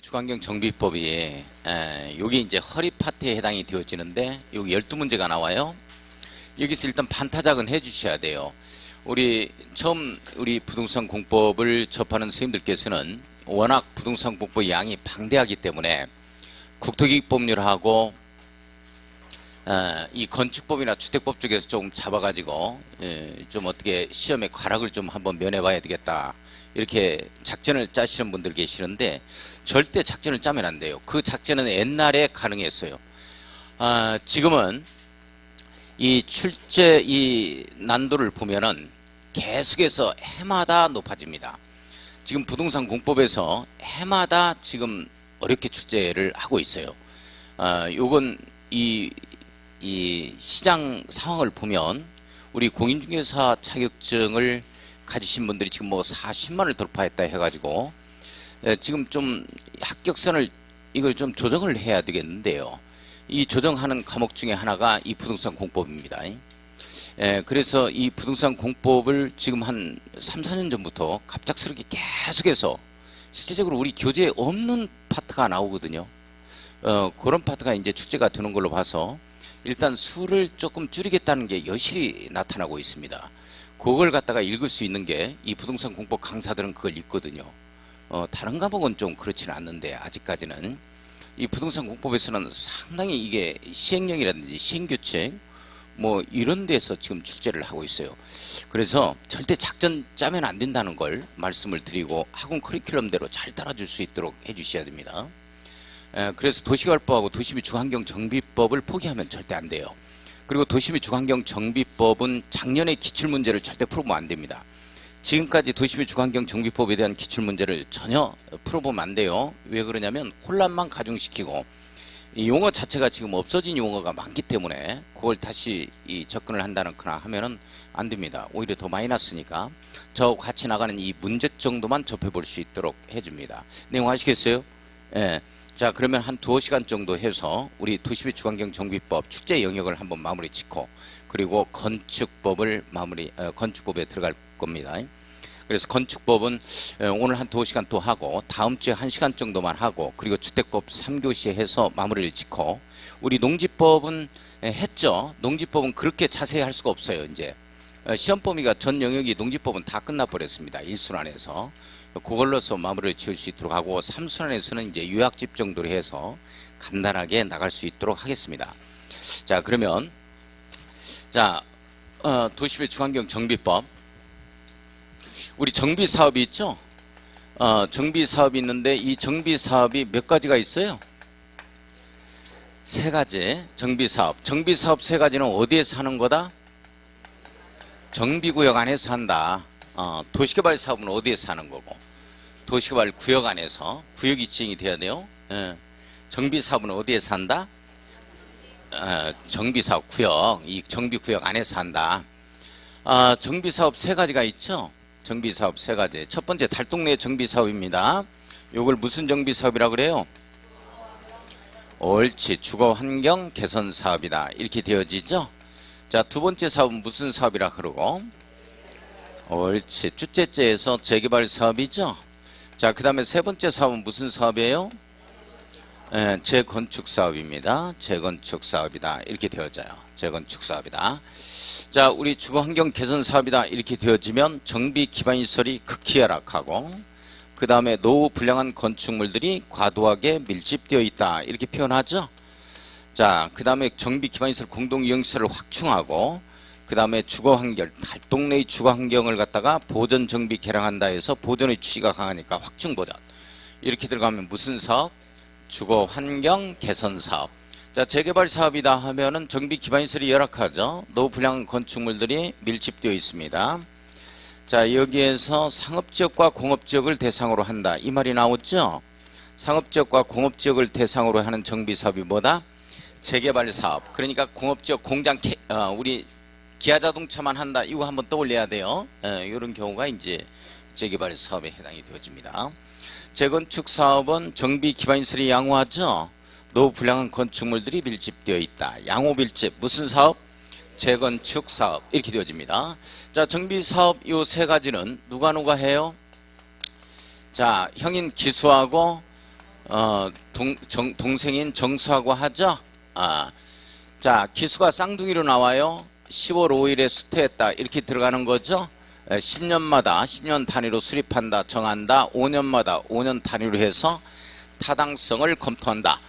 주거환경 정비법이 여기 이제 허리 파트에 해당이 되어지는데 여기 12문제가 나와요. 여기서 일단 판타작은 해 주셔야 돼요. 처음 우리 부동산 공법을 접하는 선생님들께서는 워낙 부동산 공법 양이 방대하기 때문에 국토기획법률하고 이 건축법이나 주택법 쪽에서 조금 잡아가지고 좀 어떻게 시험에 과락을 좀 한번 면해봐야 되겠다, 이렇게 작전을 짜시는 분들 계시는데 절대 작전을 짜면 안 돼요. 그 작전은 옛날에 가능했어요. 지금은 이 출제 이 난도를 보면은 계속해서 해마다 높아집니다. 지금 부동산 공법에서 해마다 지금 어렵게 출제를 하고 있어요. 요건 이 시장 상황을 보면 우리 공인중개사 자격증을 가지신 분들이 지금 뭐 40만을 돌파했다 해가지고 지금 좀 합격선을 이걸 좀 조정을 해야 되겠는데요. 이 조정하는 과목 중에 하나가 이 부동산 공법입니다. 그래서 이 부동산 공법을 지금 한 3, 4년 전부터 갑작스럽게 계속해서 실제적으로 우리 교재에 없는 파트가 나오거든요. 그런 파트가 이제 출제가 되는 걸로 봐서 일단 수를 조금 줄이겠다는 게 여실히 나타나고 있습니다. 그걸 갖다가 읽을 수 있는 게 이 부동산 공법 강사들은 그걸 읽거든요. 다른 과목은 좀 그렇지는 않는데 아직까지는 이 부동산 공법에서는 상당히 이게 시행령이라든지 시행규칙 뭐 이런 데서 지금 출제를 하고 있어요. 그래서 절대 작전 짜면 안 된다는 걸 말씀을 드리고 학원 커리큘럼대로 잘 따라줄 수 있도록 해주셔야 됩니다. 그래서 도시개발법하고 도시및 주거환경정비법을 포기하면 절대 안 돼요. 그리고 도시및 주거환경정비법은 작년에 기출문제를 절대 풀어보면 안 됩니다. 지금까지 도시및 주거환경정비법에 대한 기출문제를 전혀 풀어보면 안 돼요. 왜 그러냐면 혼란만 가중시키고 이 용어 자체가 지금 없어진 용어가 많기 때문에 그걸 다시 접근을 한다는 거나 하면은 안 됩니다. 오히려 더 마이너스니까 저하고 같이 나가는 이 문제 정도만 접해볼 수 있도록 해줍니다. 내용 아시겠어요? 예. 자, 그러면 한 2시간 정도 해서 우리 도시및 주거환경정비법 출제 영역을 한번 마무리 짓고 그리고 건축법을 건축법에 들어갈 겁니다. 그래서 건축법은 오늘 한 2시간 또 하고 다음 주에 1시간 정도만 하고 그리고 주택법 3교시 해서 마무리를 짓고 우리 농지법은 했죠. 농지법은 그렇게 자세히 할 수가 없어요. 이제 시험 범위가 전 영역이 농지법은 다 끝나버렸습니다. 1순환에서 그걸로서 마무리를 지을 수 있도록 하고 3순환에서는 이제 요약집 정도로 해서 간단하게 나갈 수 있도록 하겠습니다. 자, 그러면 자 도시및 주거환경 정비법, 우리 정비사업이 있죠. 정비사업이 있는데 이 정비사업이 몇 가지가 있어요? 3가지. 정비사업 3가지는 어디에서 하는 거다? 정비구역 안에서 한다. 도시개발 사업은 어디에서 하는 거고, 도시개발 구역 안에서 구역이 지정이 돼야 돼요. 정비사업은 어디에서 한다? 정비사업 구역, 이 정비구역 안에서 한다. 정비사업 3가지가 있죠. 정비사업 3가지. 첫 번째 달동네 정비사업입니다. 요걸 무슨 정비사업이라 그래요? 옳지, 주거환경 개선사업이다, 이렇게 되어지죠. 자, 두 번째 사업은 무슨 사업이라 그러고? 옳지, 주택지에서 재개발 사업이죠. 자, 그 다음에 세 번째 사업은 무슨 사업이에요? 재건축 사업입니다. 재건축 사업이다, 이렇게 되어져요. 재건축 사업이다. 자, 우리 주거환경 개선 사업이다, 이렇게 되어지면 정비 기반시설이 극히 열악하고 그 다음에 노후 불량한 건축물들이 과도하게 밀집되어 있다, 이렇게 표현하죠. 자, 그 다음에 정비 기반시설 공동이용시설을 확충하고 그 다음에 주거환경, 달동네의 주거환경을 갖다가 보전 정비 개량한다 해서 보전의 취지가 강하니까 확충 보전, 이렇게 들어가면 무슨 사업? 주거환경 개선사업. 자, 재개발 사업이다 하면은 정비 기반시설이 열악하죠. 노후 불량한 건축물들이 밀집되어 있습니다. 자, 여기에서 상업지역과 공업지역을 대상으로 한다, 이 말이 나왔죠. 상업지역과 공업지역을 대상으로 하는 정비사업이 뭐다? 재개발 사업. 그러니까 공업지역 공장 우리 기아자동차만 한다, 이거 한번 떠올려야 돼요. 이런 경우가 이제 재개발 사업에 해당이 되어집니다. 재건축 사업은 정비 기반시설이 양호하죠. 노후 불량한 건축물들이 밀집되어 있다. 양호 밀집, 무슨 사업? 재건축 사업, 이렇게 되어집니다. 자, 정비 사업 요 3가지는 누가 해요? 자, 형인 기수하고 동생인 정수하고 하죠. 자, 기수가 쌍둥이로 나와요. 10월 5일에 수퇴했다. 이렇게 들어가는 거죠. 10년마다 10년 단위로 수립한다, 정한다. 5년마다 5년 단위로 해서 타당성을 검토한다.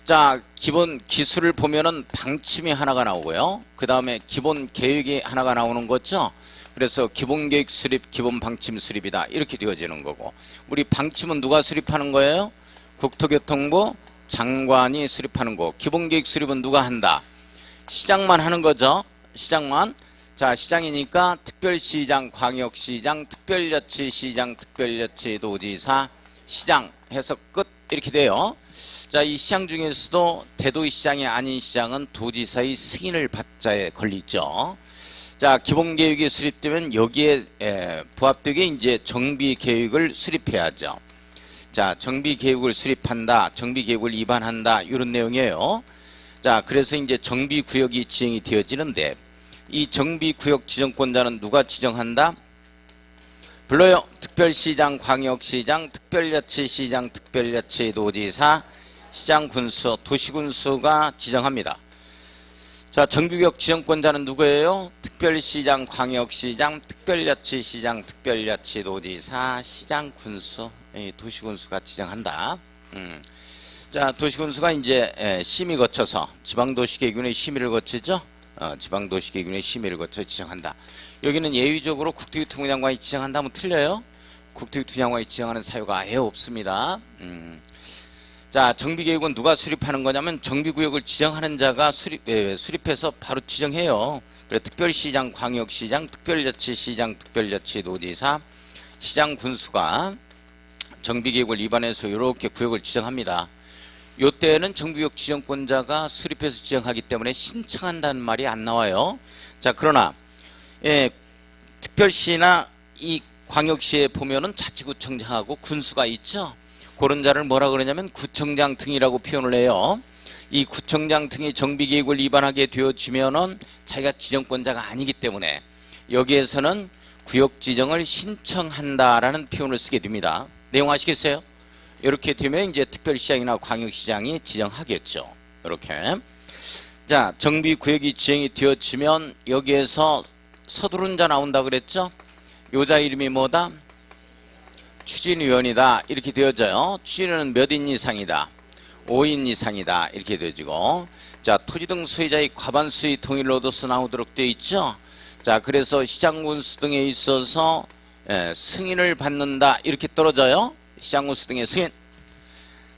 자, 기본 기술을 보면은 방침이 하나가 나오고요. 그 다음에 기본 계획이 하나가 나오는 거죠. 그래서 기본 계획 수립, 기본 방침 수립이다. 이렇게 되어지는 거고. 우리 방침은 누가 수립하는 거예요? 국토교통부 장관이 수립하는 거. 기본 계획 수립은 누가 한다? 시장만 하는 거죠. 시장만. 자, 시장이니까 특별시장, 광역시장, 특별자치시장, 특별자치도지사, 시장 해서 끝. 이렇게 돼요. 자, 이 시장 중에서도 대도시장이 아닌 시장은 도지사의 승인을 받자에 걸리죠. 자, 기본계획이 수립되면 여기에 부합되게 이제 정비계획을 수립해야죠. 자, 정비계획을 수립한다, 정비계획을 위반한다, 이런 내용이에요. 자, 그래서 이제 정비구역이 지정이 되어지는데, 이 정비구역 지정권자는 누가 지정한다? 불러요. 특별시장, 광역시장, 특별자치시장, 특별자치도지사, 시장군수, 도시군수가 지정합니다. 자, 정비구역 지정권자는 누구예요? 특별시장, 광역시장, 특별자치시장, 특별자치도지사, 시장군수, 도시군수가 지정한다. 자, 도시군수가 이제 심의 거쳐서 지방도시계획위원회 심의를 거치죠. 지방도시계획위원회 심의를 거쳐 지정한다. 여기는 예외적으로 국토교통부 장관이 지정한다면 틀려요. 국토교통부 장관이 지정하는 사유가 아예 없습니다. 자, 정비계획은 누가 수립하는 거냐면 정비구역을 지정하는 자가 수립해서 바로 지정해요. 그래, 특별시장, 광역시장, 특별자치시장, 특별자치도지사, 시장군수가 정비계획을 위반해서 이렇게 구역을 지정합니다. 요때는 정비구역 지정권자가 수립해서 지정하기 때문에 신청한다는 말이 안 나와요. 자, 그러나 특별시나 이 광역시에 보면은 자치구청장하고 군수가 있죠. 그런 자를 뭐라 그러냐면 구청장 등이라고 표현을 해요. 이 구청장 등이 정비계획을 위반하게 되어지면은 자기가 지정권자가 아니기 때문에 여기에서는 구역 지정을 신청한다라는 표현을 쓰게 됩니다. 내용 아시겠어요? 이렇게 되면 이제 특별시장이나 광역시장이 지정하겠죠. 이렇게. 자, 정비구역이 지정이 되어지면 여기에서 서두른 자 나온다 그랬죠? 요자 이름이 뭐다? 추진위원이다. 이렇게 되어져요. 추진위원은 몇 인 이상이다? 5인 이상이다. 이렇게 되어지고. 자, 토지 등 소유자의 과반수의 동의를 얻어서 나오도록 되어 있죠. 자, 그래서 시장군수 등에 있어서 승인을 받는다. 이렇게 떨어져요. 시장군수 등의 승인.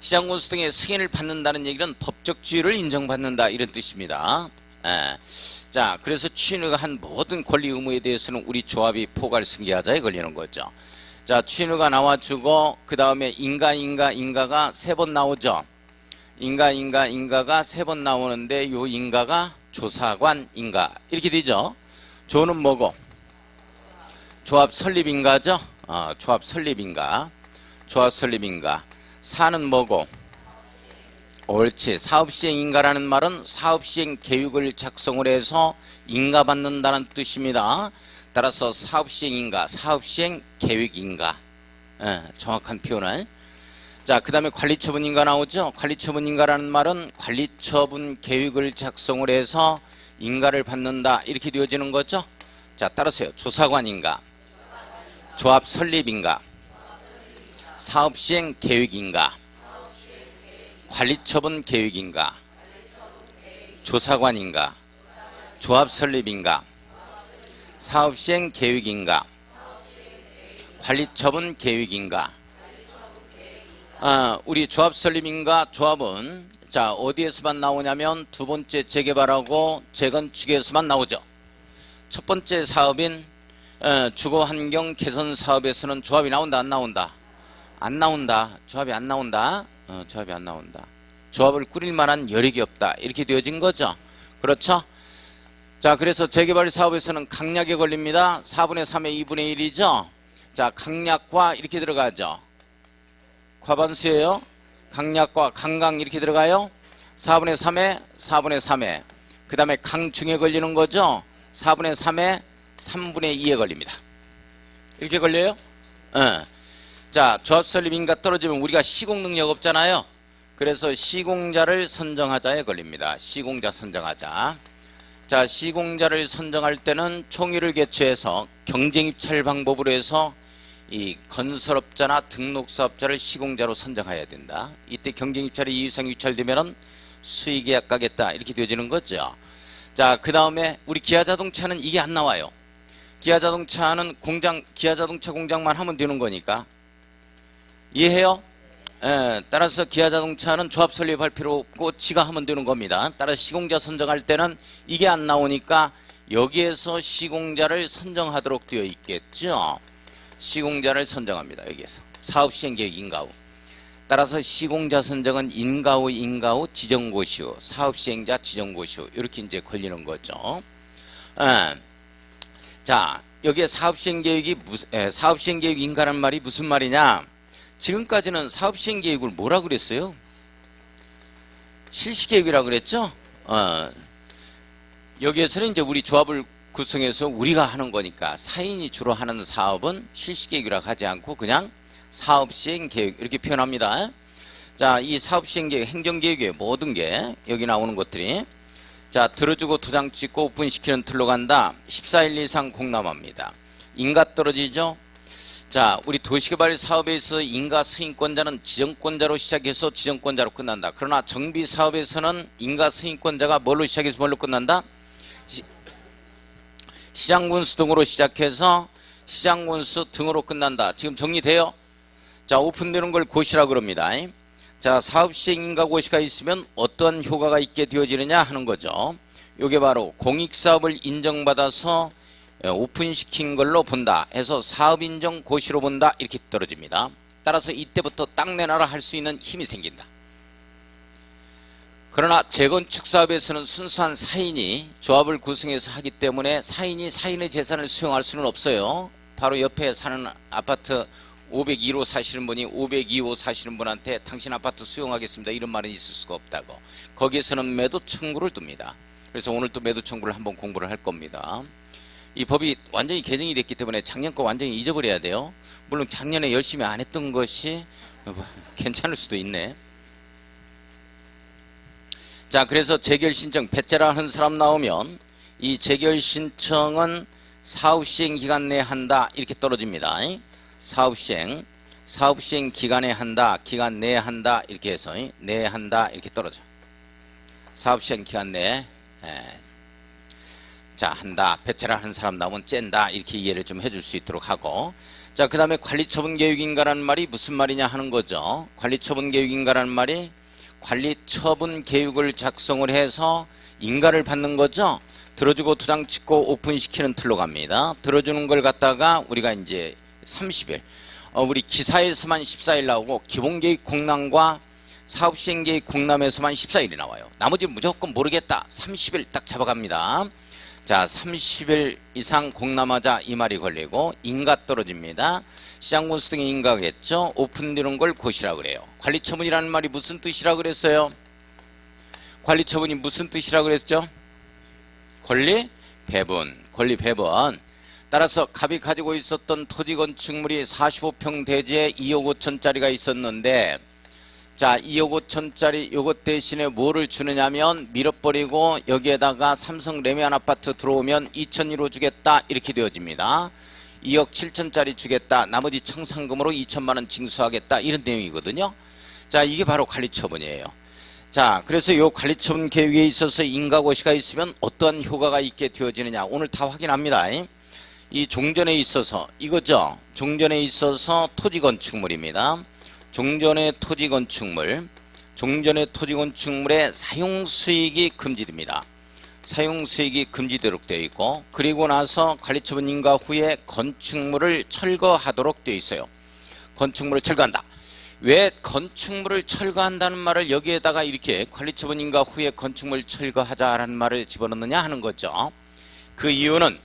시장군수 등의 승인을 받는다는 얘기는 법적 지위를 인정받는다. 이런 뜻입니다. 자, 그래서 추진위가 한 모든 권리 의무에 대해서는 우리 조합이 포괄 승계하자에 걸리는 거죠. 자, 추진위가 나와주고 그 다음에 인가가 3번 나오죠. 인가가 3번 나오는데 요 인가가 조사관 인가 이렇게 되죠. 조는 뭐고? 조합 설립인가죠. 조합 설립인가. 조합 설립인가. 사는 뭐고? 옳지. 사업시행인가라는 말은 사업시행 계획을 작성을 해서 인가받는다는 뜻입니다. 따라서 사업시행인가, 사업시행 계획인가. 정확한 표현을. 자, 그 다음에 관리처분인가 나오죠. 관리처분인가라는 말은 관리처분 계획을 작성을 해서 인가를 받는다. 이렇게 되어지는 거죠. 자, 따라서요. 조사관인가, 조합 설립인가, 사업시행 계획인가, 관리처분 계획인가, 조사관인가, 조합 설립인가, 사업시행 계획인가, 관리처분 계획인가. 우리 조합 설립인가 조합은 자, 어디에서만 나오냐면 두 번째 재개발하고 재건축에서만 나오죠. 첫 번째 사업인 주거환경 개선 사업에서는 조합이 나온다 안 나온다? 안 나온다. 조합이 안 나온다. 조합이 안 나온다. 조합을 꾸릴 만한 여력이 없다. 이렇게 되어진 거죠. 그렇죠? 자, 그래서 재개발 사업에서는 강약에 걸립니다. 4분의 3의 2분의 1이죠. 자, 강약과 이렇게 들어가죠. 과반수예요. 강약과 강강 이렇게 들어가요. 4분의 3에 4분의 3에 그 다음에 강중에 걸리는 거죠. 4분의 3에 3분의 2에 걸립니다. 이렇게 걸려요. 자, 조합 설립 인가 떨어지면 우리가 시공 능력 없잖아요. 그래서 시공자를 선정하자에 걸립니다. 시공자 선정하자. 자, 시공자를 선정할 때는 총회를 개최해서 경쟁 입찰 방법으로 해서 이 건설업자나 등록사업자를 시공자로 선정해야 된다. 이때 경쟁 입찰이 2 이상 유찰되면은 수의계약 가겠다 이렇게 되어지는 거죠. 자, 그 다음에 우리 기아자동차는 이게 안 나와요. 기아자동차는 기아자동차 공장만 하면 되는 거니까. 이해해요? 따라서 기아자동차는 조합 설립할 필요 없고 지가 하면 되는 겁니다. 따라서 시공자 선정할 때는 이게 안 나오니까 여기에서 시공자를 선정하도록 되어 있겠죠. 시공자를 선정합니다. 여기에서 사업시행계획 인가후. 따라서 시공자 선정은 인가후 지정고시후 사업시행자 지정고시후 이렇게 이제 걸리는 거죠. 자, 여기에 사업시행계획이 사업시행계획 인가란 말이 무슨 말이냐? 지금까지는 사업시행계획을 뭐라 그랬어요? 실시계획이라 그랬죠? 여기에서는 이제 우리 조합을 구성해서 우리가 하는 거니까 사인이 주로 하는 사업은 실시계획이라고 하지 않고 그냥 사업시행계획 이렇게 표현합니다. 자, 이 사업시행계획, 행정계획의 모든 게 여기 나오는 것들이 자, 들어주고 도장 찍고 오픈시키는 틀로 간다. 14일 이상 공람합니다. 인가 떨어지죠? 자, 우리 도시개발 사업에서 인가 승인권자는 지정권자로 시작해서 지정권자로 끝난다. 그러나 정비 사업에서는 인가 승인권자가 뭘로 시작해서 뭘로 끝난다? 시장군수 등으로 시작해서 시장군수 등으로 끝난다. 지금 정리돼요? 자, 오픈되는 걸 고시라 그럽니다. 자, 사업시행 인가 고시가 있으면 어떤 효과가 있게 되어지느냐 하는 거죠. 요게 바로 공익사업을 인정받아서 오픈시킨 걸로 본다 해서 사업인정 고시로 본다 이렇게 떨어집니다. 따라서 이때부터 땅 내놔라 할 수 있는 힘이 생긴다. 그러나 재건축 사업에서는 순수한 사인이 조합을 구성해서 하기 때문에 사인의 재산을 수용할 수는 없어요. 바로 옆에 사는 아파트 502호 사시는 분이 502호 사시는 분한테 당신 아파트 수용하겠습니다 이런 말은 있을 수가 없다고. 거기에서는 매도 청구를 둡니다. 그래서 오늘 또 매도 청구를 한번 공부를 할 겁니다. 이 법이 완전히 개정이 됐기 때문에 작년 거 완전히 잊어버려야 돼요. 물론 작년에 열심히 안 했던 것이 괜찮을 수도 있네. 자, 그래서 재결신청 배째라 하는 사람 나오면 이 재결신청은 사업시행 기간 내에 한다 이렇게 떨어집니다. 사업시행 기간에 한다, 기간 내에 한다 이렇게 해서 내에 한다 이렇게 떨어져. 사업시행 기간 내에 자, 한다. 배째라 하는 사람 나오면 쨘다. 이렇게 이해를 좀 해줄 수 있도록 하고. 자, 그 다음에 관리처분계획인가라는 말이 무슨 말이냐 하는 거죠. 관리처분계획인가라는 말이 관리처분계획을 작성을 해서 인가를 받는 거죠. 들어주고 도장 찍고 오픈시키는 틀로 갑니다. 들어주는 걸 갖다가 우리가 이제 30일. 우리 기사에서만 14일 나오고 기본계획 공람과 사업시행계획 공람에서만 14일이 나와요. 나머지는 무조건 모르겠다. 30일 딱 잡아갑니다. 자, 30일 이상 공람하자 이 말이 걸리고 인가 떨어집니다. 시장군수 등의 인가겠죠. 오픈되는 걸 고시라 그래요. 관리처분이라는 말이 무슨 뜻이라 그랬어요? 관리처분이 무슨 뜻이라 그랬죠? 권리 배분. 따라서 갑이 가지고 있었던 토지 건축물이 45평 대지에 2억 5천짜리가 있었는데 자, 2억 5천짜리 요것 대신에 뭐를 주느냐면 밀어버리고 여기에다가 삼성 레미안 아파트 들어오면 2천으로 주겠다 이렇게 되어집니다. 2억 7천짜리 주겠다. 나머지 청산금으로 2천만원 징수하겠다 이런 내용이거든요. 자, 이게 바로 관리처분이에요. 자, 그래서 요 관리처분 계획에 있어서 인가고시가 있으면 어떠한 효과가 있게 되어지느냐 오늘 다 확인합니다. 이 종전에 있어서 이거죠. 종전에 있어서 토지 건축물입니다. 종전의 토지 건축물의 사용수익이 금지됩니다. 사용수익이 금지되도록 되어 있고 그리고 나서 관리처분 인가 후에 건축물을 철거하도록 되어 있어요. 건축물을 철거한다. 왜 건축물을 철거한다는 말을 여기에다가 이렇게 관리처분 인가 후에 건축물 철거하자라는 말을 집어넣느냐 하는 거죠. 그 이유는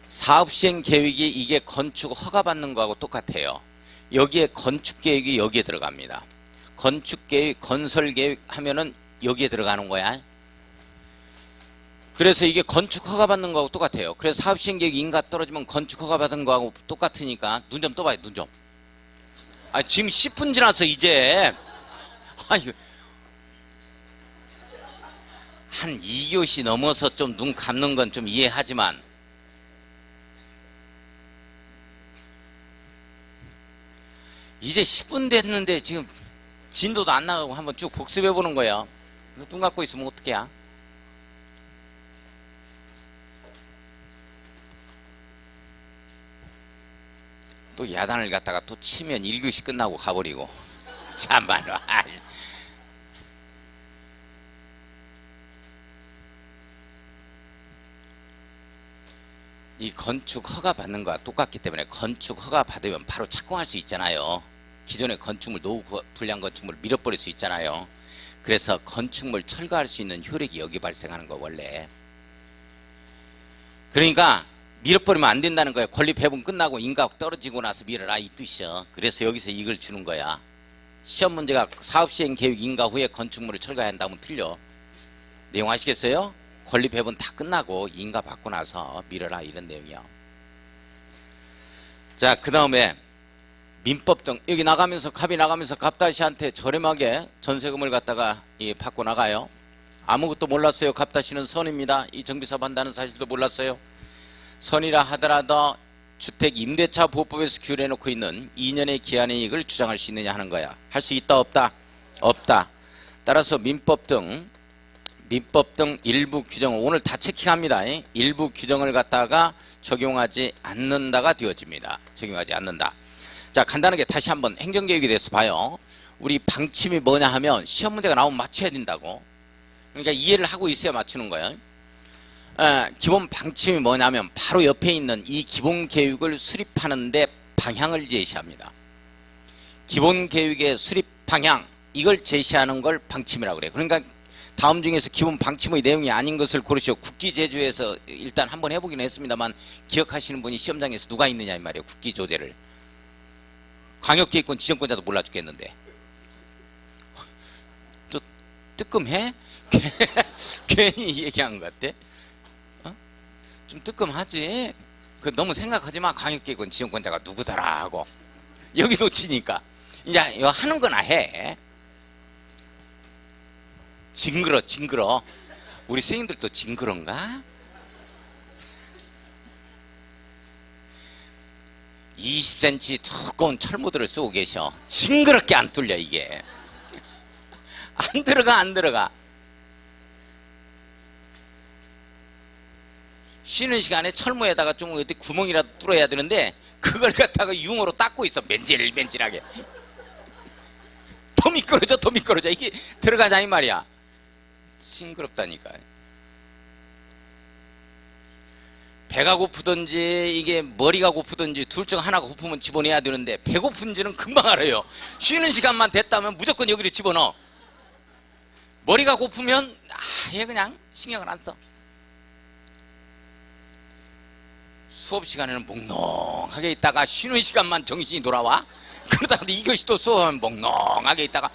사업시행 계획이 이게 건축 허가받는 거하고 똑같아요. 여기에 건축계획이 여기에 들어갑니다. 건축계획, 건설계획 하면은 여기에 들어가는 거야. 그래서 이게 건축 허가받는 거하고 똑같아요. 그래서 사업시행계획 인가 떨어지면 건축 허가받은 거하고 똑같으니까 눈 좀 떠봐요. 눈 좀. 아, 지금 10분 지나서 이제. 아유. 한 2교시 넘어서 좀 눈 감는 건 좀 이해하지만 이제 10분 됐는데 지금 진도도 안 나가고 한번 쭉 복습해 보는 거야. 눈 감고 있으면 어떡해? 또 야단을 갖다가 또 치면 1교시 끝나고 가버리고 참말로. 이 건축 허가 받는 거와 똑같기 때문에 건축 허가 받으면 바로 착공할 수 있잖아요. 기존의 건축물, 노후 불량 건축물을 밀어버릴 수 있잖아요. 그래서 건축물 철거할 수 있는 효력이 여기 발생하는 거 원래. 그러니까 밀어버리면 안 된다는 거야. 권리 배분 끝나고 인가 떨어지고 나서 밀어라 이 뜻이야. 그래서 여기서 이걸 주는 거야. 시험 문제가 사업시행 계획 인가 후에 건축물을 철거해야 한다면 틀려. 내용 아시겠어요? 권리 배분 다 끝나고 인가 받고 나서 밀어라 이런 내용이요. 자, 그 다음에 민법 등 여기 나가면서 갑이 나가면서 갑다시한테 저렴하게 전세금을 갖다가 받고 나가요. 아무것도 몰랐어요. 갑다시는 선입니다. 이 정비사업 한다는 사실도 몰랐어요. 선이라 하더라도 주택 임대차 보호법에서 규율해 놓고 있는 2년의 기한의 이익을 주장할 수 있느냐 하는 거야. 할 수 있다 없다? 없다. 따라서 민법 등 일부 규정을 오늘 다 체킹합니다. 일부 규정을 갖다가 적용하지 않는다가 되어집니다. 적용하지 않는다. 자, 간단하게 다시 한번 행정개혁에 대해서 봐요. 우리 방침이 뭐냐 하면 시험 문제가 나오면 맞춰야 된다고. 그러니까 이해를 하고 있어야 맞추는 거예요. 기본 방침이 뭐냐면 바로 옆에 있는 이 기본계획을 수립하는데 방향을 제시합니다. 기본계획의 수립 방향, 이걸 제시하는 걸 방침이라고 그래요. 그러니까 다음 중에서 기본 방침의 내용이 아닌 것을 고르시오. 국기제조에서 일단 한번 해보긴 했습니다만 기억하시는 분이 시험장에서 누가 있느냐 이 말이에요. 국기조제를. 광역기획권 지정권자도 몰라 죽겠는데. 또 뜨끔해? 괜히 얘기한 것 같아. 좀 뜨끔하지. 그 너무 생각하지 마. 광역기획권 지정권자가 누구더라 하고. 여기 놓치니까. 이제 이거 하는 거나 해. 징그러. 우리 선생님들도 징그런가? 20cm 두꺼운 철무들을 쓰고 계셔. 징그럽게 안 뚫려 이게. 안 들어가. 쉬는 시간에 철무에다가 좀 어디 구멍이라도 뚫어야 되는데 그걸 갖다가 융으로 닦고 있어. 맨질맨질하게. 더 미끄러져. 이게 들어가자 이 말이야. 징그럽다니까. 배가 고프든지 이게 머리가 고프든지 둘 중 하나가 고프면 집어내야 되는데 배고픈지는 금방 알아요. 쉬는 시간만 됐다면 무조건 여기를 집어넣어. 머리가 고프면 얘 그냥 신경을 안 써. 수업 시간에는 몽롱하게 있다가 쉬는 시간만 정신이 돌아와. 그러다가 2교시 또 수업하면 몽롱하게 있다가.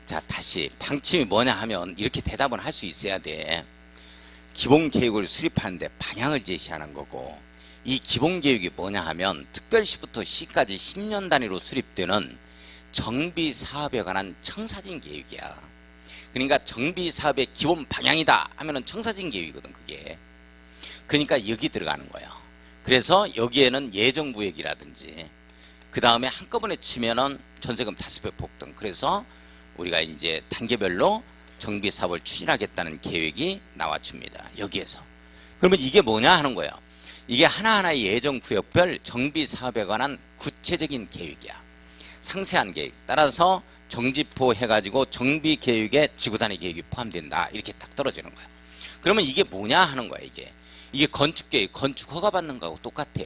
자, 다시 방침이 뭐냐 하면 이렇게 대답을 할 수 있어야 돼. 기본계획을 수립하는데 방향을 제시하는 거고, 이 기본계획이 뭐냐 하면 특별시부터 시까지 10년 단위로 수립되는 정비사업에 관한 청사진 계획이야. 그러니까 정비사업의 기본 방향이다 하면은 청사진 계획이거든 그게. 그러니까 여기 들어가는 거야. 그래서 여기에는 예정구역이라든지 그 다음에 한꺼번에 치면은 전세금 5배 폭등. 그래서 우리가 이제 단계별로 정비사업을 추진하겠다는 계획이 나와줍니다. 여기에서. 그러면 이게 뭐냐 하는 거예요. 이게 하나하나의 예정구역별 정비사업에 관한 구체적인 계획이야. 상세한 계획. 따라서 정지포 해가지고 정비계획에 지구단위 계획이 포함된다. 이렇게 딱 떨어지는 거야. 그러면 이게 뭐냐 하는 거야. 이게 건축계획, 건축 허가받는 거하고 똑같아.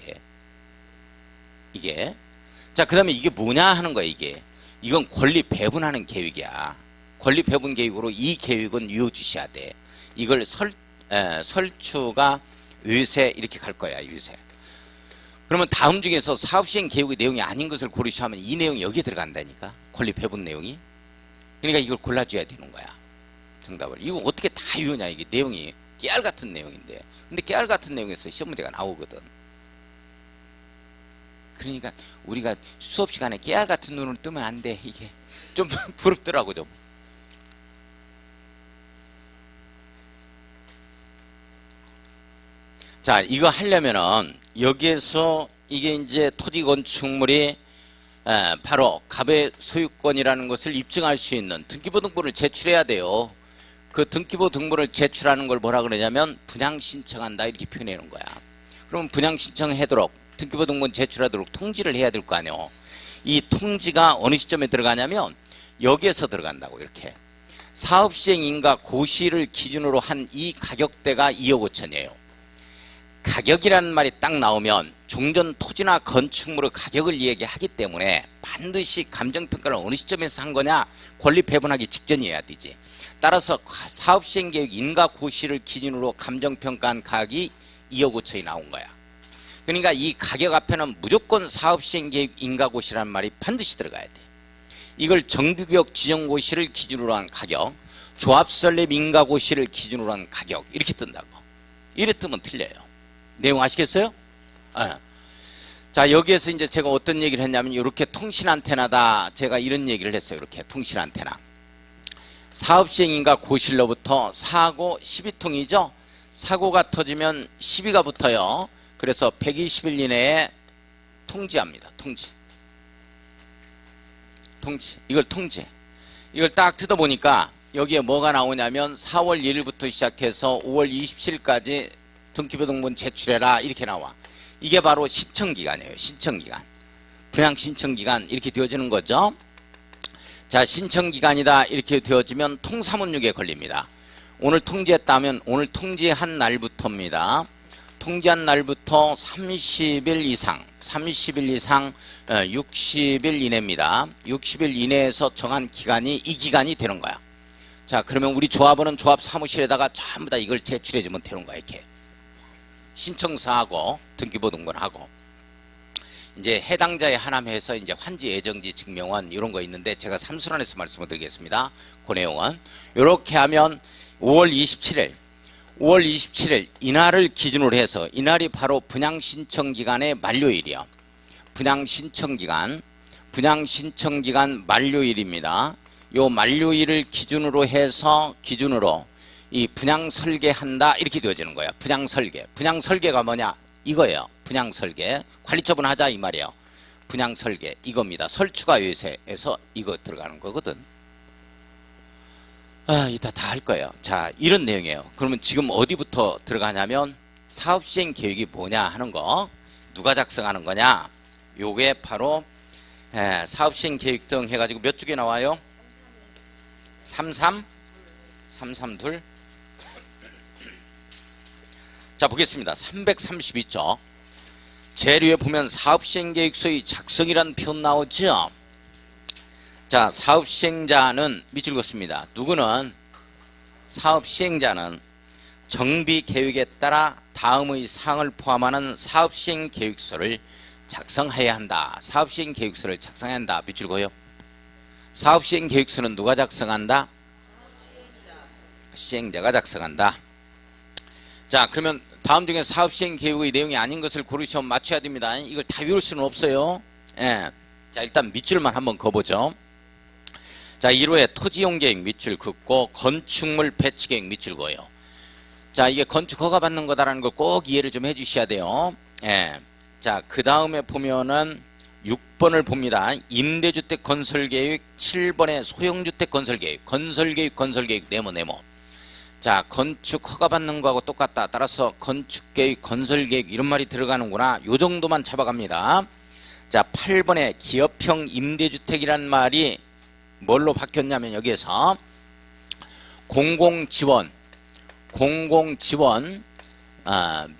이게. 자, 그 다음에 이게 뭐냐 하는 거야. 이건 권리 배분하는 계획이야. 권리 배분 계획으로 이 계획은 이어주셔야 돼. 이걸 설추가 유세 이렇게 갈 거야. 유세. 그러면 다음 중에서 사업시행 계획의 내용이 아닌 것을 고르시오 하면 이 내용이 여기에 들어간다니까. 권리 배분 내용이. 그러니까 이걸 골라줘야 되는 거야. 정답을. 이거 어떻게 다 외우냐. 이게 내용이 깨알 같은 내용인데, 근데 깨알 같은 내용에서 시험 문제가 나오거든. 그러니까 우리가 수업 시간에 깨알 같은 눈으로 뜨면 안 돼. 이게 좀 부럽더라고 좀. 자, 이거 하려면은 여기에서 이게 이제 토지 건축물이 바로 갑의 소유권이라는 것을 입증할 수 있는 등기부 등본을 제출해야 돼요. 그 등기부 등본을 제출하는 걸 뭐라 그러냐면 분양 신청한다 이렇게 표현해 놓은 거야. 그러면 분양 신청하도록 등기부 등본 제출하도록 통지를 해야 될 거 아니에요. 이 통지가 어느 시점에 들어가냐면 여기에서 들어간다고. 이렇게 사업시행 인가 고시를 기준으로 한 이 가격대가 2억 5천이에요. 가격이라는 말이 딱 나오면 종전 토지나 건축물의 가격을 이야기하기 때문에 반드시 감정평가를 어느 시점에서 한 거냐, 권리 배분하기 직전이어야 되지. 따라서 사업시행계획 인가고시를 기준으로 감정평가한 가격이 2억 5천이 나온 거야. 그러니까 이 가격 앞에는 무조건 사업시행계획 인가고시라는 말이 반드시 들어가야 돼. 이걸 정비구역 지정고시를 기준으로 한 가격, 조합설립 인가고시를 기준으로 한 가격 이렇게 뜬다고. 이래 뜨면 틀려요. 내용 아시겠어요? 자, 여기에서 이제 제가 어떤 얘기를 했냐면 이렇게 통신 안테나다. 제가 이런 얘기를 했어요. 이렇게 통신 안테나. 사업시행인가 고실로부터 사고 12통이죠. 사고가 터지면 시비가 붙어요. 그래서 120일 이내에 통지합니다. 통지. 이걸 통지. 이걸 딱 뜯어보니까 여기에 뭐가 나오냐면 4월 1일부터 시작해서 5월 27일까지 등기부 등본 제출해라 이렇게 나와. 이게 바로 신청기간이에요. 신청기간. 분양 신청기간 이렇게 되어지는 거죠. 자, 신청기간이다 이렇게 되어지면 통사문육에 걸립니다. 오늘 통지했다면 오늘 통지한 날부터입니다. 통지한 날부터 30일 이상 60일 이내입니다. 60일 이내에서 정한 기간이 이 기간이 되는 거야. 자, 그러면 우리 조합원은 조합 사무실에다가 전부 다 이걸 제출해 주면 되는 거야. 이렇게 신청서하고 등기부 등본하고 이제 해당자의 하남해서 이제 환지 예정지 증명원 이런 거 있는데 제가 삼순환에서 말씀을 드리겠습니다. 그 내용은 이렇게 하면 5월 27일 이날을 기준으로 해서 이날이 바로 분양 신청 기간의 만료일이요. 분양 신청 기간 만료일입니다. 요 만료일을 기준으로 해서 이 분양 설계한다 이렇게 되어지는 거예요. 분양 설계가 뭐냐 이거예요. 분양 설계 관리처분 하자 이 말이에요. 분양 설계 이겁니다. 설추가 요새에서 이거 들어가는 거거든. 이따 다 할 거예요. 자, 이런 내용이에요. 그러면 지금 어디부터 들어가냐면 사업시행 계획이 뭐냐 하는 거, 누가 작성하는 거냐, 요게 바로 사업시행 계획 등 해가지고 몇 쪽에 나와요? 332. 자, 보겠습니다. 332쪽. 재료에 보면 사업시행계획서의 작성이라는 표현 나오죠. 자, 사업시행자는 밑줄 긋습니다. 누구는? 사업시행자는 정비계획에 따라 다음의 사항을 포함하는 사업시행계획서를 작성해야 한다. 사업시행계획서를 작성해야 한다. 밑줄 그어요. 사업시행계획서는 누가 작성한다? 시행자가 작성한다. 자, 그러면 다음 중에 사업시행계획의 내용이 아닌 것을 고르시면 맞춰야 됩니다. 이걸 다 외울 수는 없어요. 예. 자, 일단 밑줄만 한번 그어보죠. 자, 1호에 토지용계획 밑줄 긋고 건축물 배치계획 밑줄 그어요. 자, 이게 건축 허가 받는 거다라는 걸 꼭 이해를 좀 해주셔야 돼요. 예. 자, 그 다음에 보면은 6번을 봅니다. 임대주택 건설계획, 7번에 소형주택 건설계획, 건설계획 네모. 자, 건축 허가 받는 거하고 똑같다. 따라서 건축계획, 건설계획 이런 말이 들어가는구나. 요 정도만 잡아갑니다. 자, 8번에 기업형 임대주택이란 말이 뭘로 바뀌었냐면 여기에서 공공지원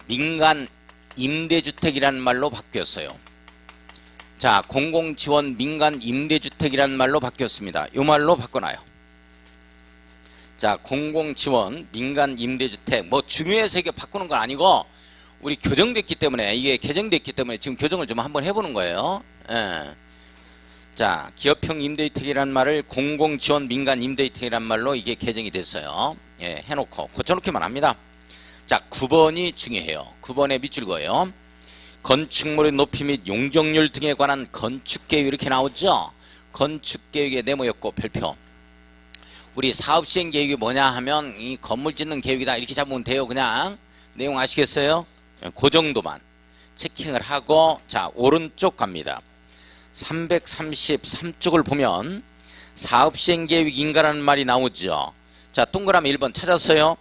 민간 임대주택이라는 말로 바뀌었어요. 자, 공공지원 민간 임대주택이라는 말로 바뀌었습니다. 요 말로 바꿔놔요. 자, 공공지원 민간 임대주택 뭐 중요해서 이게 바꾸는 건 아니고 우리 교정됐기 때문에 이게 개정됐기 때문에 지금 교정을 좀 한번 해보는 거예요. 예. 자, 기업형 임대주택이라는 말을 공공지원 민간 임대주택이라는 말로 이게 개정이 됐어요. 예, 해놓고 고쳐놓기만 합니다. 자, 9번이 중요해요. 9번에 밑줄 그어요. 건축물의 높이 및 용적률 등에 관한 건축계획 이렇게 나오죠. 건축계획의 네모였고 별표. 우리 사업시행계획이 뭐냐 하면 이 건물 짓는 계획이다 이렇게 잡으면 돼요. 그냥 내용 아시겠어요? 그 정도만 체킹을 하고 자 오른쪽 갑니다. 333쪽을 보면 사업시행계획인가라는 말이 나오죠. 자 동그라미 1번 찾았어요.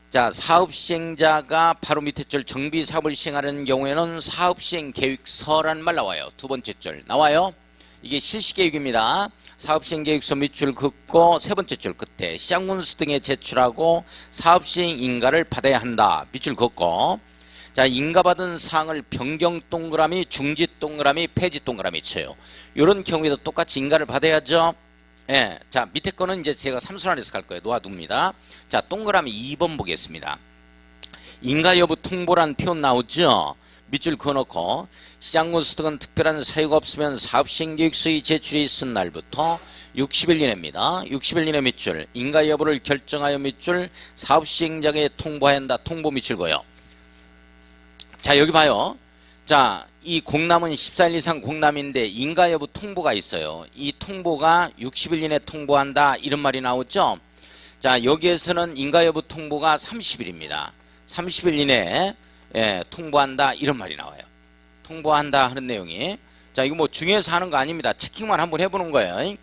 자 사업시행자가 바로 밑에 줄 정비사업을 시행하는 경우에는 사업시행계획서라는 말 나와요. 두 번째 줄 나와요. 이게 실시계획입니다. 사업시행계획서 밑줄 긋고 세 번째 줄 끝에 시장군수 등에 제출하고 사업시행인가를 받아야 한다. 밑줄 긋고 자 인가받은 사항을 변경 동그라미 중지 동그라미 폐지 동그라미 쳐요. 이런 경우에도 똑같이 인가를 받아야죠. 예, 자 밑에 거는 이제 제가 삼순환에서 갈 거예요. 놓아둡니다. 자 동그라미 2번 보겠습니다. 인가 여부 통보란 표현 나오죠. 밑줄 그어놓고 시장군수 등은 특별한 사유가 없으면 사업시행계획서의 제출이 있은 날부터 60일 이내입니다. 60일 이내 밑줄 인가 여부를 결정하여 밑줄 사업시행자에게 통보해야 한다. 통보 밑줄 그어요. 자 여기 봐요. 자 이 공람은 14일 이상 공람인데 인가 여부 통보가 있어요. 이 통보가 60일 이내 통보한다 이런 말이 나오죠. 자 여기에서는 인가 여부 통보가 30일입니다. 30일 이내에 예, 통보한다 이런 말이 나와요. 통보한다 하는 내용이 자 이거 뭐 중요해서 하는 거 아닙니다. 체킹만 한번 해보는 거예요.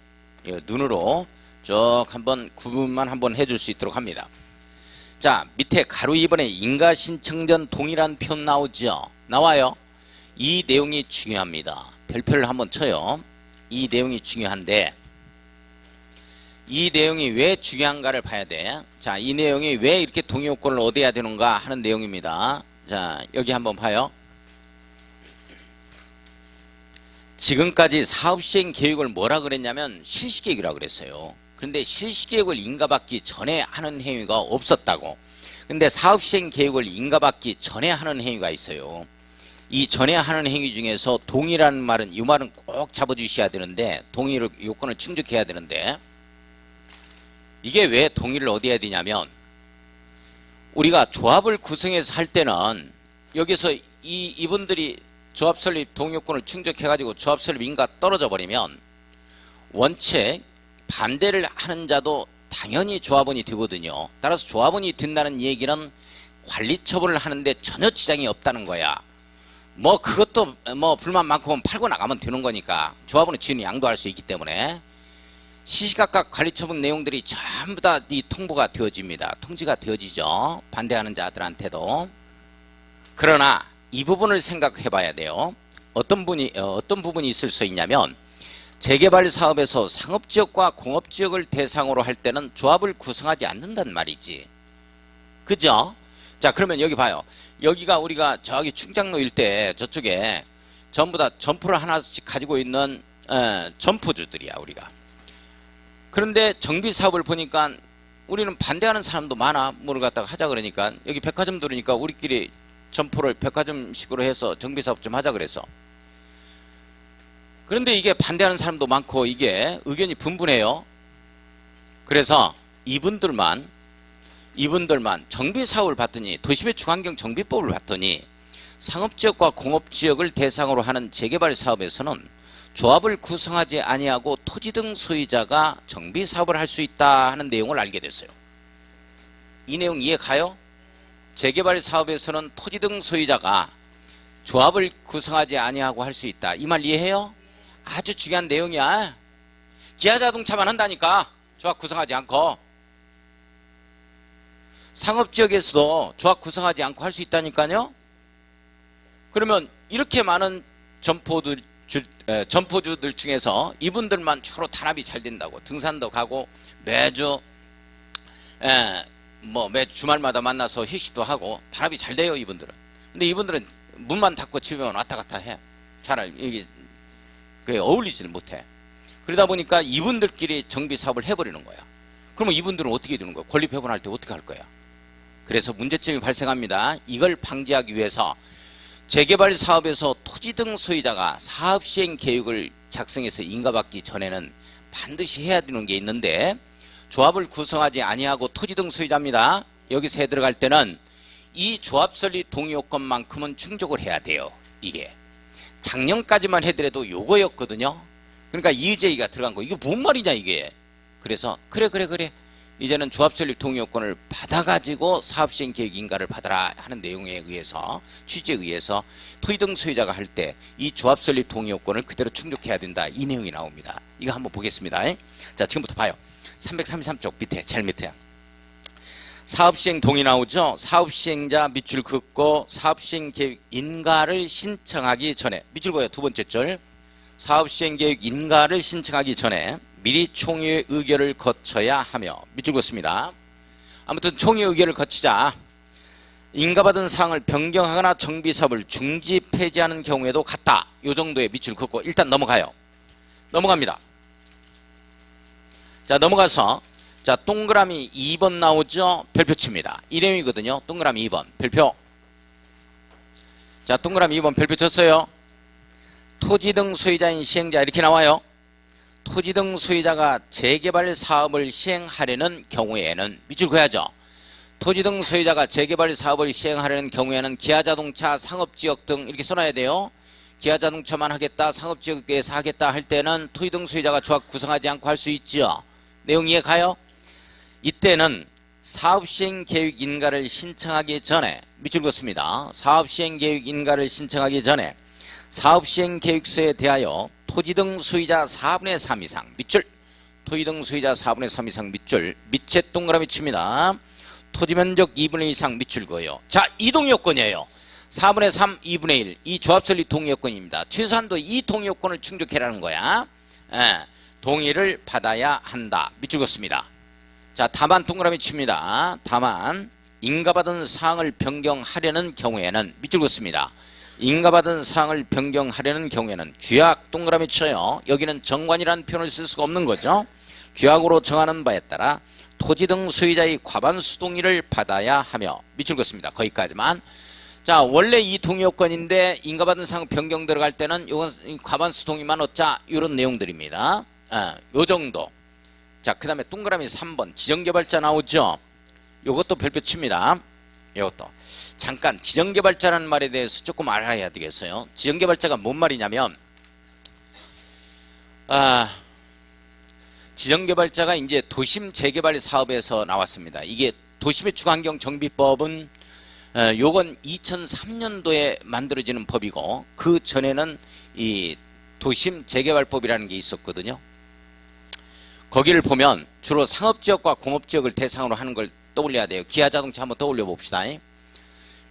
예, 눈으로 쭉 한번 구분만 한번 해줄 수 있도록 합니다. 자 밑에 가로 2번에 인가신청 전 동일한 표현 나오죠. 나와요. 이 내용이 중요합니다. 별표를 한번 쳐요. 이 내용이 중요한데 이 내용이 왜 중요한가를 봐야 돼. 자 이 내용이 왜 이렇게 동의요건을 얻어야 되는가 하는 내용입니다. 자 여기 한번 봐요. 지금까지 사업시행 계획을 뭐라 그랬냐면 실시계획이라고 그랬어요. 그런데 실시계획을 인가받기 전에 하는 행위가 없었다고. 근데 사업시행 계획을 인가받기 전에 하는 행위가 있어요. 이 전에 하는 행위 중에서 동의라는 말은 이 말은 꼭 잡아주셔야 되는데 동의를 요건을 충족해야 되는데 이게 왜 동의를 얻어야 되냐면 우리가 조합을 구성해서 할 때는 여기서 이분들이 조합 설립 동의요건을 충족해가지고 조합 설립 인가 떨어져 버리면 원칙 반대를 하는 자도 당연히 조합원이 되거든요. 따라서 조합원이 된다는 얘기는 관리 처분을 하는데 전혀 지장이 없다는 거야. 뭐 그것도 뭐 불만 많고 팔고 나가면 되는 거니까 조합원의 지위는 양도할 수 있기 때문에 시시각각 관리 처분 내용들이 전부 다 이 통보가 되어집니다. 통지가 되어지죠. 반대하는 자들한테도. 그러나 이 부분을 생각해 봐야 돼요. 어떤 부분이 있을 수 있냐면 재개발 사업에서 상업지역과 공업지역을 대상으로 할 때는 조합을 구성하지 않는단 말이지. 그죠? 자 그러면 여기 봐요. 여기가 우리가 저기 충장로 일대 저쪽에 전부 다 점포를 하나씩 가지고 있는 점포주들이야 우리가. 그런데 정비사업을 보니까 우리는 반대하는 사람도 많아. 뭐를 갖다가 하자 그러니까 여기 백화점 들으니까 우리끼리 점포를 백화점식으로 해서 정비사업 좀 하자 그랬어. 그런데 이게 반대하는 사람도 많고 이게 의견이 분분해요. 그래서 이분들만 정비사업을 봤더니 도시배축환경 정비법을 봤더니 상업지역과 공업지역을 대상으로 하는 재개발 사업에서는 조합을 구성하지 아니하고 토지 등 소유자가 정비사업을 할 수 있다 하는 내용을 알게 됐어요. 이 내용 이해 가요? 재개발 사업에서는 토지 등 소유자가 조합을 구성하지 아니하고 할 수 있다. 이 말 이해해요? 아주 중요한 내용이야. 기아자동차만 한다니까. 조합 구성하지 않고. 상업지역에서도 조합 구성하지 않고 할 수 있다니까요. 그러면 이렇게 많은 점포주들 중에서 이분들만 주로 단합이 잘 된다고. 등산도 가고 매주 매주 주말마다 만나서 회식도 하고 단합이 잘 돼요 이분들은. 근데 이분들은 문만 닫고 집에만 왔다 갔다 해. 잘 이게 어울리지를 못해. 그러다 보니까 이분들끼리 정비사업을 해버리는 거야. 그러면 이분들은 어떻게 되는 거야? 권리배분할 때 어떻게 할 거야? 그래서 문제점이 발생합니다. 이걸 방지하기 위해서 재개발 사업에서 토지 등 소유자가 사업시행 계획을 작성해서 인가받기 전에는 반드시 해야 되는 게 있는데 조합을 구성하지 아니하고 토지 등 소유자입니다. 여기서 해 들어갈 때는 이 조합 설립 동의 요건만큼은 충족을 해야 돼요. 이게 작년까지만 해더라도 요거였거든요. 그러니까 이의제의가 들어간 거. 이거 뭔 말이냐 이게. 그래서 그래 이제는 조합 설립 동의 요건을 받아가지고 사업시행 계획 인가를 받아라 하는 내용에 의해서, 취지에 의해서 토지등 소유자가 할 때 이 조합 설립 동의 요건을 그대로 충족해야 된다, 이 내용이 나옵니다. 이거 한번 보겠습니다. 자, 지금부터 봐요. 333쪽 밑에, 제일 밑에 사업시행 동의 나오죠. 사업시행자 밑줄 긋고 사업시행 계획 인가를 신청하기 전에, 밑줄 그어요. 두 번째 줄, 사업시행 계획 인가를 신청하기 전에 미리 총회 의결을 거쳐야 하며, 밑줄 긋습니다. 아무튼 총회 의결을 거치자 인가받은 사항을 변경하거나 정비사업을 중지 폐지하는 경우에도 같다. 요 정도의 밑줄 긋고 일단 넘어가요. 넘어갑니다. 자, 넘어가서 자, 동그라미 2번 나오죠. 별표 칩니다. 이 내용이거든요. 동그라미 2번 별표. 자, 동그라미 2번 별표 쳤어요. 토지 등 소유자인 시행자 이렇게 나와요. 토지 등 소유자가 재개발 사업을 시행하려는 경우에는, 밑줄 그어야죠. 토지 등 소유자가 재개발 사업을 시행하려는 경우에는 기아자동차, 상업지역 등 이렇게 써놔야 돼요. 기아자동차만 하겠다, 상업지역에서 하겠다 할 때는 토지 등 소유자가 조합 구성하지 않고 할 수 있죠. 내용 이해 가요? 이때는 사업시행 계획 인가를 신청하기 전에, 밑줄 그었습니다. 사업시행 계획 인가를 신청하기 전에 사업시행 계획서에 대하여 토지 등 소유자 4분의 3 이상, 밑줄, 토지 등 소유자 4분의 3 이상 밑줄, 밑에 동그라미 칩니다. 토지면적 2분의 1 이상 밑줄 그어요. 자, 이 동의요건이에요. 4분의 3, 2분의 1, 이 조합설립 동의요건입니다. 최소한도 이 동의요건을 충족해라는 거야. 동의를 받아야 한다. 밑줄 그었습니다. 자, 다만 동그라미 칩니다. 다만 인가받은 사항을 변경하려는 경우에는, 밑줄 그었습니다. 인가받은 사항을 변경하려는 경우에는 규약 동그라미 쳐요. 여기는 정관이라는 표현을 쓸 수가 없는 거죠. 규약으로 정하는 바에 따라 토지 등 소유자의 과반수 동의를 받아야 하며, 밑줄 그었습니다. 거기까지만. 자, 원래 이 동의요건인데 인가받은 사항 변경 들어갈 때는 요건 과반수 동의만 얻자, 이런 내용들입니다. 요 정도. 자, 그 다음에 동그라미 3번 지정개발자 나오죠. 요것도 별표 칩니다. 이것도 잠깐 지정개발자라는 말에 대해서 조금 알아야 되겠어요. 지정개발자가 뭔 말이냐면, 지정개발자가 이제 도심 재개발 사업에서 나왔습니다. 이게 도심의 주거환경 정비법은 요건 2003년도에 만들어지는 법이고, 그 전에는 이 도심 재개발법이라는 게 있었거든요. 거기를 보면 주로 상업지역과 공업지역을 대상으로 하는 걸 떠올려야 돼요. 기아자동차 한번 떠올려 봅시다.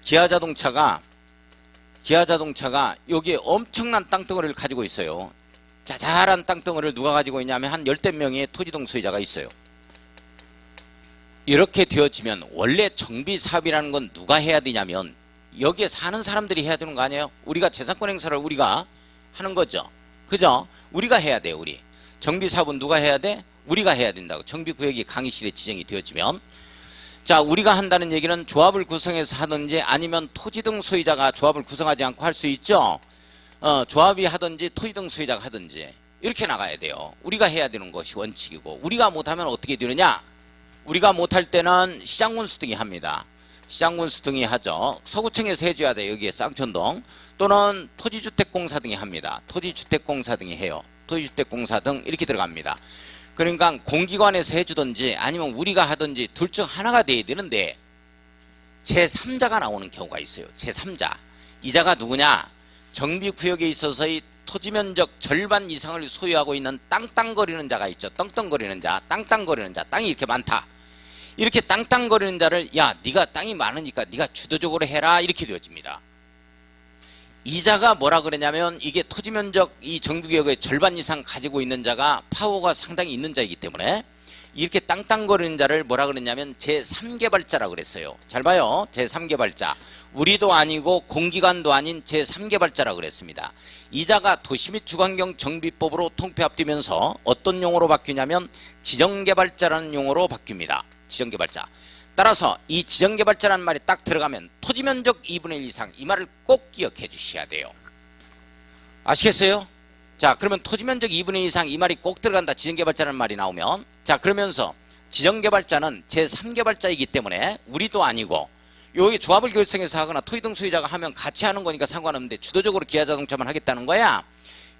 기아자동차가 여기에 엄청난 땅덩어리를 가지고 있어요. 자잘한 땅덩어리를 누가 가지고 있냐면 한 10대 명의 토지등 소유자가 있어요. 이렇게 되어지면 원래 정비사업이라는 건 누가 해야 되냐면 여기에 사는 사람들이 해야 되는 거 아니에요? 우리가 재산권 행사를 우리가 하는 거죠. 그죠? 우리가 해야 돼요. 우리 정비사업은 누가 해야 돼? 우리가 해야 된다고. 정비구역이 강의실에 지정이 되어지면, 자, 우리가 한다는 얘기는 조합을 구성해서 하든지 아니면 토지 등 소유자가 조합을 구성하지 않고 할 수 있죠. 조합이 하든지 토지 등 소유자가 하든지 이렇게 나가야 돼요. 우리가 해야 되는 것이 원칙이고, 우리가 못하면 어떻게 되느냐? 우리가 못할 때는 시장군수 등이 합니다. 시장군수 등이 하죠. 서구청에서 해줘야 돼. 여기에 쌍천동 또는 토지주택공사 등이 합니다. 토지주택공사 등이 해요. 토지주택공사 등 이렇게 들어갑니다. 그러니까 공기관에서 해주든지 아니면 우리가 하든지 둘 중 하나가 돼야 되는데 제3자가 나오는 경우가 있어요. 제3자. 이자가 누구냐? 정비구역에 있어서의 토지면적 절반 이상을 소유하고 있는 땅땅거리는 자가 있죠. 떵떵거리는 자, 땅땅거리는 자, 땅이 이렇게 많다. 이렇게 땅땅거리는 자를, 야, 네가 땅이 많으니까 네가 주도적으로 해라, 이렇게 되어집니다. 이자가 뭐라 그러냐면 이게 토지면적 이 정비구역의 절반 이상 가지고 있는 자가 파워가 상당히 있는 자이기 때문에 이렇게 땅땅거리는 자를 뭐라 그랬냐면 제3개발자라고 그랬어요. 잘 봐요. 제3개발자. 우리도 아니고 공기관도 아닌 제3개발자라고 그랬습니다. 이자가 도시 및 주거환경 정비법으로 통폐합되면서 어떤 용어로 바뀌냐면 지정개발자라는 용어로 바뀝니다. 지정개발자. 따라서 이 지정개발자라는 말이 딱 들어가면 토지면적 2분의 1 이상, 이 말을 꼭 기억해 주셔야 돼요. 아시겠어요? 자, 그러면 토지면적 2분의 1 이상, 이 말이 꼭 들어간다. 지정개발자라는 말이 나오면. 자, 그러면서 지정개발자는 제3개발자이기 때문에 우리도 아니고 여기 조합을 결성해서 하거나 토지 등 소유자가 하면 같이 하는 거니까 상관없는데 주도적으로 기아자동차만 하겠다는 거야.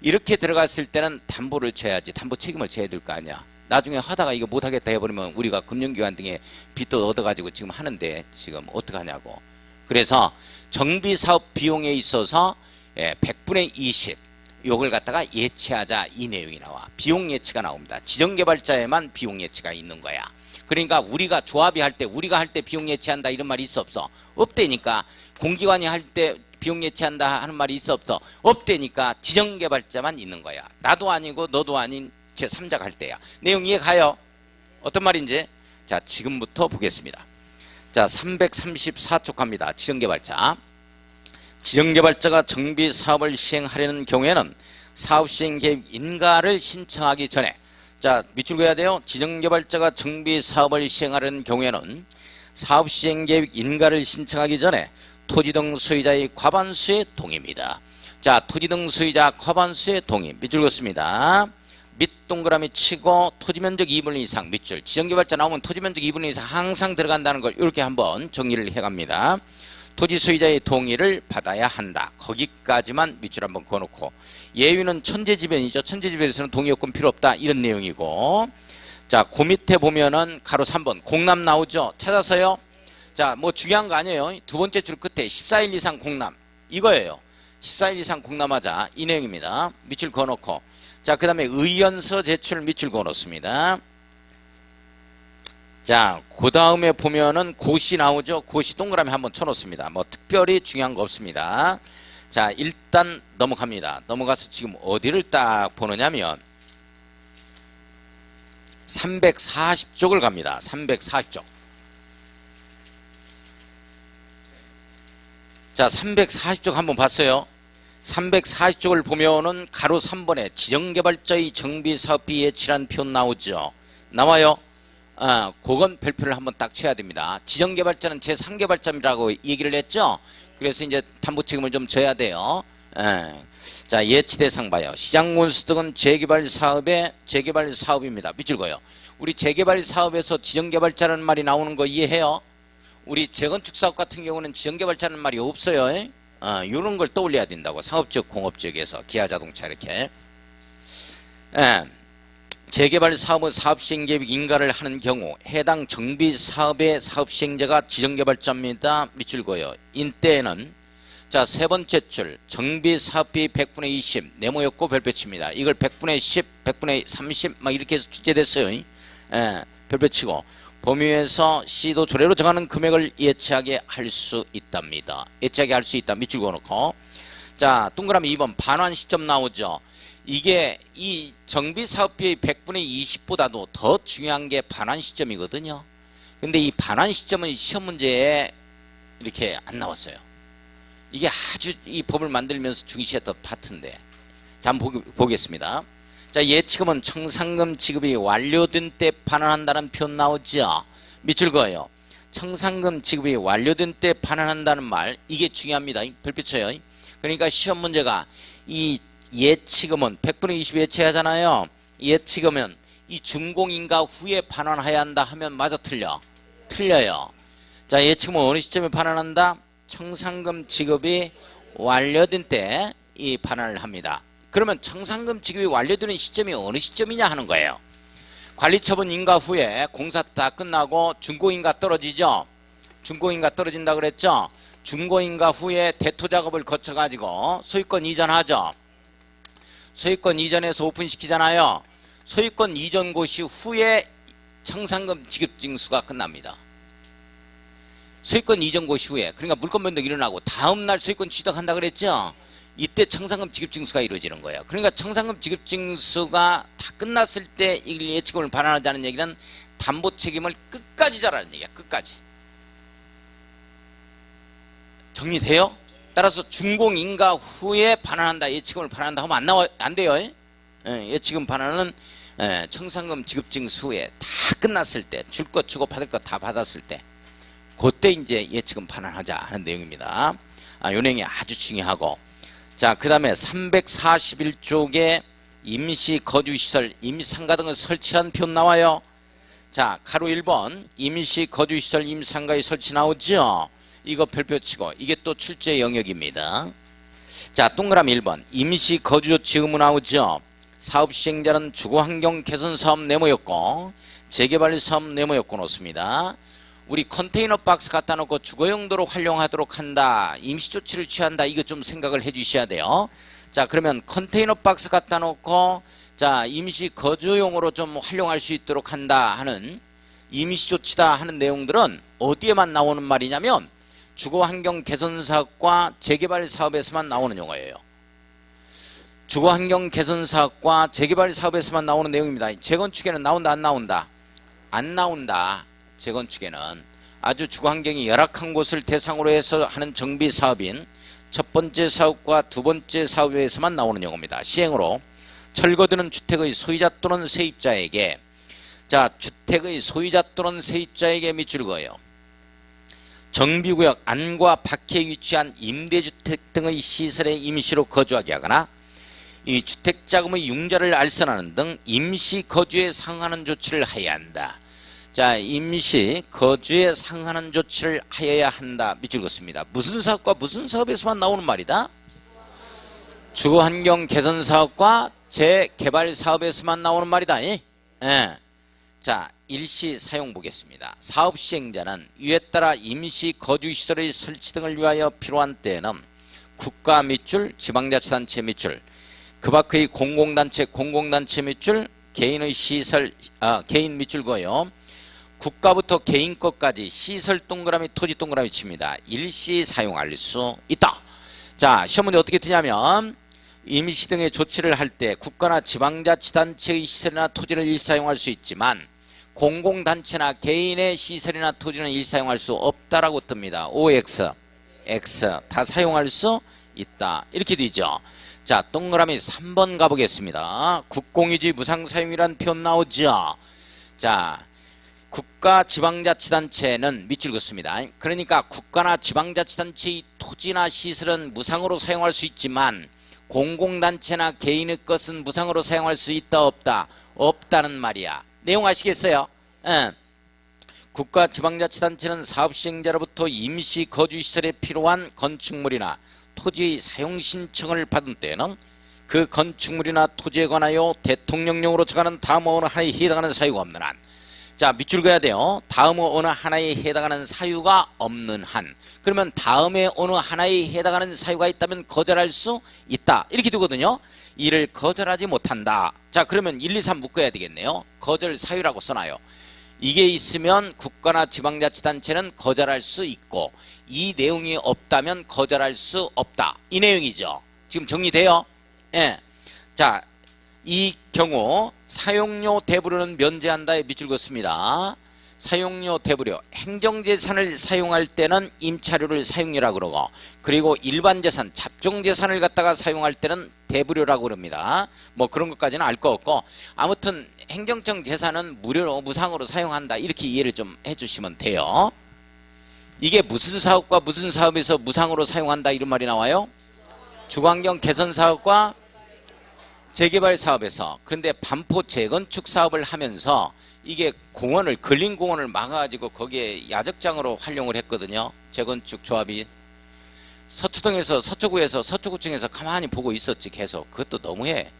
이렇게 들어갔을 때는 담보를 져야지. 담보 책임을 져야 될 거 아니야. 나중에 하다가 이거 못하겠다 해버리면 우리가 금융기관 등에 빚도 얻어가지고 지금 하는데 지금 어떡하냐고. 그래서 정비사업 비용에 있어서 100분의 20 요걸 갖다가 예치하자 이 내용이 나와. 비용 예치가 나옵니다. 지정개발자에만 비용 예치가 있는 거야. 그러니까 우리가 조합이 할 때 우리가 할 때 비용 예치한다 이런 말이 있어 없어? 없대니까. 공기관이 할 때 비용 예치한다 하는 말이 있어 없어? 없대니까 지정개발자만 있는 거야. 나도 아니고 너도 아닌 제3자가 할 때야. 내용 이해가요? 어떤 말인지? 자, 지금부터 보겠습니다. 자, 334쪽 갑니다. 지정개발자. 지정개발자가 정비사업을 시행하려는 경우에는 사업시행계획 인가를 신청하기 전에, 자, 밑줄 그어야 돼요. 지정개발자가 정비사업을 시행하려는 경우에는 사업시행계획 인가를 신청하기 전에 토지 등 소유자의 과반수의 동의입니다. 자, 토지 등 소유자 과반수의 동의. 밑줄 그었습니다. 밑 동그라미 치고 토지면적 2분의 1 이상 밑줄. 지정개발자 나오면 토지면적 2분의 1 이상 항상 들어간다는 걸 이렇게 한번 정리를 해갑니다. 토지 소유자의 동의를 받아야 한다. 거기까지만 밑줄 한번 그어놓고, 예외는 천재지변이죠. 천재지변에서는 동의 요건 필요 없다 이런 내용이고, 자, 그 밑에 보면은 가로 3번 공람 나오죠. 찾아서요. 자, 뭐 중요한 거 아니에요. 두 번째 줄 끝에 14일 이상 공람 이거예요. 14일 이상 공람하자 이 내용입니다. 밑줄 그어놓고, 자, 그 다음에 의견서 제출 밑줄 그어놓습니다. 자, 그 다음에 보면은 고시 나오죠. 고시 동그라미 한번 쳐놓습니다. 뭐 특별히 중요한 거 없습니다. 자, 일단 넘어갑니다. 넘어가서 지금 어디를 딱 보느냐면 340쪽을 갑니다. 340쪽. 자, 340쪽 한번 봤어요. 340쪽을 보면은 가로 3번에 지정개발자의 정비사업비 예치란 표현 나오죠. 나와요. 그건 별표를 한번 딱 쳐야 됩니다. 지정개발자는 제3개발자라고 얘기를 했죠. 그래서 이제 담보 책임을 좀 져야 돼요. 자, 예치 대상 봐요. 시장군수 등은 재개발 사업입니다. 밑줄 그어요. 우리 재개발 사업에서 지정개발자라는 말이 나오는 거 이해해요? 우리 재건축 사업 같은 경우는 지정개발자라는 말이 없어요. 이런 걸 떠올려야 된다고. 사업적, 공업적에서 기아자동차 이렇게. 재개발 사업은 사업시행계획 인가를 하는 경우 해당 정비사업의 사업시행자가 지정개발자입니다. 밑줄 그어요. 인때에는, 자, 세 번째 줄 정비사업비 100분의 20 네모였고 별표칩니다. 이걸 100분의 10, 100분의 30 막 이렇게 해서 출제됐어요. 별표치고 범위에서 시도 조례로 정하는 금액을 예치하게 할 수 있답니다. 예치하게 할 수 있다. 밑줄 그어놓고, 자, 동그라미 2번 반환 시점 나오죠. 이게 이 정비사업비의 100분의 20보다도 더 중요한 게 반환 시점이거든요. 근데 이 반환 시점은 시험 문제에 이렇게 안 나왔어요. 이게 아주 이 법을 만들면서 중시했던 파트인데. 자, 한번 보겠습니다. 자, 예치금은 청산금 지급이 완료된 때 반환한다는 표현 나오죠. 밑줄 그어요. 청산금 지급이 완료된 때 반환한다는 말, 이게 중요합니다. 별표 쳐요. 그러니까 시험 문제가 이 예치금은 100분의 20 예치하잖아요. 예치금은 이 준공인가 후에 반환해야 한다 하면 맞아 틀려? 틀려요. 자, 예치금은 어느 시점에 반환한다? 청산금 지급이 완료된 때 이 반환을 합니다. 그러면 청산금 지급이 완료되는 시점이 어느 시점이냐 하는 거예요. 관리처분 인가 후에 공사 다 끝나고 준공인가 떨어지죠. 준공인가 떨어진다 그랬죠. 준공인가 후에 대토 작업을 거쳐 가지고 소유권 이전하죠. 소유권 이전해서 오픈시키잖아요. 소유권 이전 고시 후에 청산금 지급 징수가 끝납니다. 소유권 이전 고시 후에, 그러니까 물권 변동이 일어나고 다음날 소유권 취득한다 그랬죠. 이때 청산금 지급 징수가 이루어지는 거예요. 그러니까 청산금 지급 징수가 다 끝났을 때 이 예치금을 반환하자는 얘기는 담보 책임을 끝까지 져라는 얘기야. 끝까지. 정리돼요? 따라서 준공인가 후에 반환한다, 예치금을 반환한다 하면 안 돼요. 예치금 반환은 청산금 지급 징수 후에 다 끝났을 때, 줄 것 주고 받을 것 다 받았을 때, 그때 이제 예치금 반환하자 하는 내용입니다. 이 내용이 아주 중요하고, 자, 그 다음에 341쪽에 임시거주시설, 임상가 등을 설치한 표현 나와요. 자, 가로 1번 임시거주시설 임상가의 설치 나오죠. 이거 별표치고 이게 또 출제 영역입니다. 자, 동그라미 1번 임시 거주조치 의무 나오죠. 사업시행자는 주거환경 개선사업 네모였고 재개발사업 네모였고 놓습니다. 우리 컨테이너 박스 갖다 놓고 주거용도로 활용하도록 한다. 임시조치를 취한다. 이거 좀 생각을 해 주셔야 돼요. 자, 그러면 컨테이너 박스 갖다 놓고 자, 임시 거주용으로 좀 활용할 수 있도록 한다 하는 임시조치다 하는 내용들은 어디에만 나오는 말이냐면 주거환경 개선사업과 재개발사업에서만 나오는 용어예요. 주거환경 개선사업과 재개발사업에서만 나오는 내용입니다. 재건축에는 나온다 안 나온다? 안 나온다. 재건축에는 아주 주거환경이 열악한 곳을 대상으로 해서 하는 정비사업인 첫 번째 사업과 두 번째 사업에서만 나오는 용어입니다. 시행으로 철거되는 주택의 소유자 또는 세입자에게 자, 주택의 소유자 또는 세입자에게 밑줄 그어요. 정비구역 안과 밖에 위치한 임대주택 등의 시설에 임시로 거주하게 하거나 이 주택자금의 융자를 알선하는 등 임시 거주에 상응하는 조치를 하여야 한다. 자, 임시 거주에 상응하는 조치를 하여야 한다. 밑줄 긋습니다. 무슨 사업과 무슨 사업에서만 나오는 말이다? 주거환경 개선 사업과 재개발 사업에서만 나오는 말이다. 예. 자, 일시 사용 보겠습니다. 사업 시행자는 이에 따라 임시 거주시설의 설치 등을 위하여 필요한 때에는 국가 밑줄, 지방자치단체 밑줄, 그 밖의 공공단체 밑줄, 개인의 시설, 개인 밑줄 거요. 국가부터 개인 것까지 시설 동그라미, 토지 동그라미 칩니다. 일시 사용할 수 있다. 자, 시험 문제 어떻게 뜨냐면 임시 등의 조치를 할 때 국가나 지방자치단체의 시설이나 토지를 일사용할 수 있지만 공공단체나 개인의 시설이나 토지는 일사용할 수 없다라고 뜹니다. OX, X 다 사용할 수 있다. 이렇게 되죠. 자, 동그라미 3번 가보겠습니다. 국공유지 무상사용이란 표현 나오죠. 자, 국가 지방자치단체는 밑줄 긋습니다. 그러니까 국가나 지방자치단체의 토지나 시설은 무상으로 사용할 수 있지만 공공단체나 개인의 것은 무상으로 사용할 수 있다 없다? 없다는 말이야. 내용 아시겠어요? 국가 지방자치단체는 사업시행자로부터 임시 거주시설에 필요한 건축물이나 토지 사용 신청을 받은 때에는 그 건축물이나 토지에 관하여 대통령령으로 정하는 다음 어느 하나에 해당하는 사유가 없는 한. 자, 밑줄 그어야 돼요. 다음 어느 하나에 해당하는 사유가 없는 한. 그러면 다음에 어느 하나에 해당하는 사유가 있다면 거절할 수 있다. 이렇게 되거든요. 이를 거절하지 못한다. 자, 그러면 1, 2, 3 묶어야 되겠네요. 거절 사유라고 써놔요. 이게 있으면 국가나 지방자치단체는 거절할 수 있고 이 내용이 없다면 거절할 수 없다. 이 내용이죠. 지금 정리돼요? 예. 자, 이 경우 사용료 대부료는 면제한다에 밑줄 긋습니다. 사용료 대부료, 행정재산을 사용할 때는 임차료를 사용료라고 그러고 그리고 일반재산, 잡종재산을 갖다가 사용할 때는 대부료라고 그럽니다. 뭐 그런 것까지는 알 거 없고 아무튼 행정청 재산은 무료로 무상으로 사용한다. 이렇게 이해를 좀 해주시면 돼요. 이게 무슨 사업과 무슨 사업에서 무상으로 사용한다 이런 말이 나와요? 주거환경 개선 사업과 재개발 사업에서. 그런데 반포 재건축 사업을 하면서 이게 공원을 근린공원을 막아가지고 거기에 야적장으로 활용을 했거든요. 재건축 조합이 서초동에서 서초구에서 서초구청에서 가만히 보고 있었지. 계속 그것도 너무해.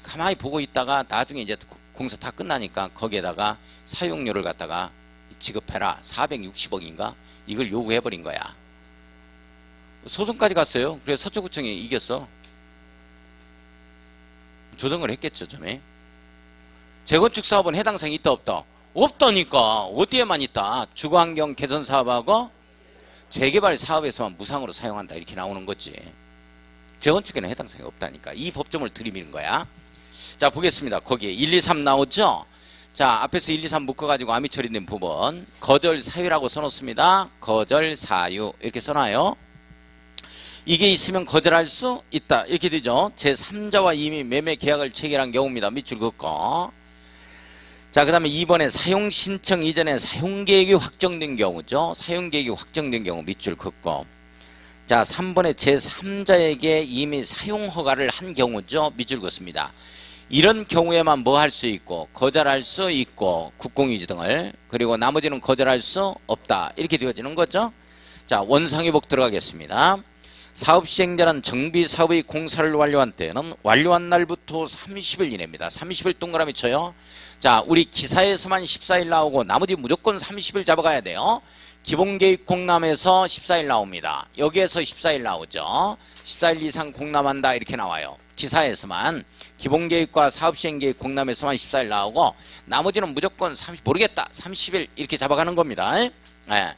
가만히 보고 있다가 나중에 이제 공사 다 끝나니까 거기에다가 사용료를 갖다가 지급해라 460억인가 이걸 요구해버린 거야. 소송까지 갔어요. 그래서 서초구청이 이겼어. 조정을 했겠죠. 점에 재건축 사업은 해당 사항이 있다 없다? 없다니까. 어디에만 있다? 주거환경 개선 사업하고 재개발 사업에서만 무상으로 사용한다 이렇게 나오는 거지. 재건축에는 해당 사항이 없다니까. 이 법점을 들이미는 거야. 자, 보겠습니다. 거기에 1, 2, 3 나오죠. 자, 앞에서 1, 2, 3 묶어가지고 암이 처리된 부분 거절 사유라고 써놓습니다. 거절 사유 이렇게 써놔요. 이게 있으면 거절할 수 있다 이렇게 되죠. 제3자와 이미 매매 계약을 체결한 경우입니다. 밑줄 긋고. 자, 그 다음에 2번에 사용신청 이전에 사용계획이 확정된 경우죠. 사용계획이 확정된 경우 밑줄 긋고. 자, 3번에 제3자에게 이미 사용허가를 한 경우죠. 밑줄 긋습니다. 이런 경우에만 뭐 할 수 있고 거절할 수 있고 국공유지 등을 그리고 나머지는 거절할 수 없다 이렇게 되어지는 거죠. 자, 원상회복 들어가겠습니다. 사업 시행자는 정비 사업의 공사를 완료한 때는 완료한 날부터 30일 이내입니다. 30일 동그라미 쳐요. 자, 우리 기사에서만 14일 나오고 나머지 무조건 30일 잡아가야 돼요. 기본계획 공람에서 14일 나옵니다. 여기에서 14일 나오죠. 14일 이상 공람한다 이렇게 나와요. 기사에서만 기본계획과 사업시행계획 공람에서만 14일 나오고 나머지는 무조건 30 모르겠다 30일 이렇게 잡아가는 겁니다. 네.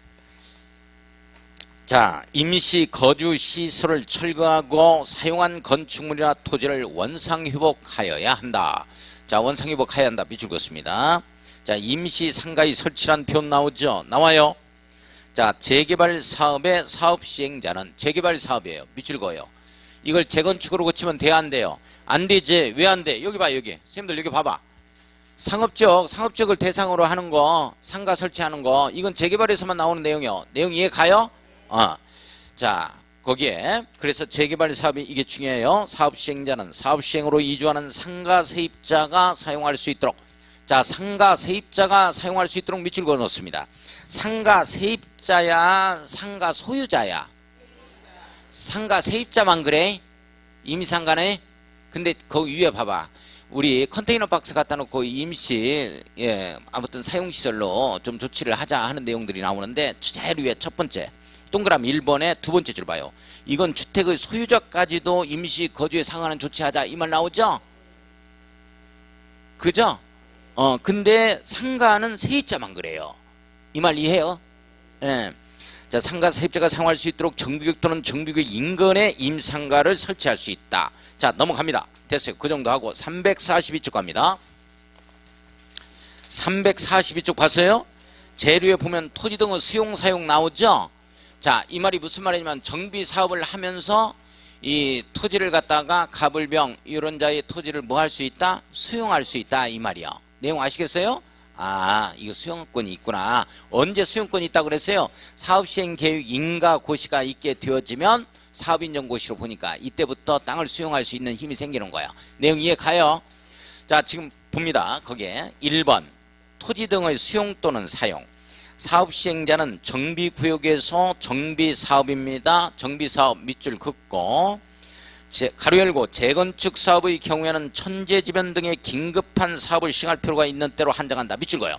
자, 임시 거주 시설을 철거하고 사용한 건축물이나 토지를 원상회복하여야 한다. 자, 원상회복해야 한다. 밑줄 긋습니다. 자, 임시 상가의 설치란 표현 나오죠? 나와요. 자, 재개발 사업의 사업 시행자는 재개발 사업이에요. 밑줄 그어요. 이걸 재건축으로 고치면 돼야 안 돼요? 안 되지. 왜 안 돼? 여기 봐, 여기. 선생님들 여기 봐봐. 상업적을 대상으로 하는 거, 상가 설치하는 거, 이건 재개발에서만 나오는 내용이요. 내용 이해 가요? 자, 거기에 그래서 재개발 사업이 이게 중요해요. 사업 시행자는 사업 시행으로 이주하는 상가 세입자가 사용할 수 있도록. 자, 상가 세입자가 사용할 수 있도록 밑줄 그어 놓습니다. 상가 세입자야, 상가 소유자야? 상가 세입자만 그래? 임상가네? 근데 그 위에 봐봐. 우리 컨테이너 박스 갖다 놓고 임시, 아무튼 사용시설로 좀 조치를 하자 하는 내용들이 나오는데 제일 위에 첫 번째. 동그라미 1번에 두 번째 줄 봐요. 이건 주택의 소유자까지도 임시 거주에 상하는 조치하자 이 말 나오죠? 그죠? 근데 상가는 세입자만 그래요. 이 말 이해해요? 예. 자, 상가 세입자가 사용할 수 있도록 정비구역 또는 정비구역 인근에 임상가를 설치할 수 있다. 자, 넘어갑니다. 됐어요. 그 정도 하고 342쪽 갑니다. 342쪽 봤어요? 재료에 보면 토지 등의 수용 사용 나오죠? 자, 이 말이 무슨 말이냐면 정비 사업을 하면서 이 토지를 갖다가 가불병 이런 자의 토지를 뭐 할 수 있다? 수용할 수 있다 이 말이요. 내용 아시겠어요? 아, 이거 수용권이 있구나. 언제 수용권이 있다고 그랬어요? 사업시행계획 인가고시가 있게 되어지면 사업인정고시로 보니까 이때부터 땅을 수용할 수 있는 힘이 생기는 거예요. 내용 이해 가요? 자, 지금 봅니다. 거기에 1번 토지 등의 수용 또는 사용. 사업시행자는 정비구역에서 정비사업입니다. 정비사업 밑줄 긋고 가로 열고 재건축 사업의 경우에는 천재지변 등의 긴급한 사업을 시행할 필요가 있는 때로 한정한다. 밑줄 그어요.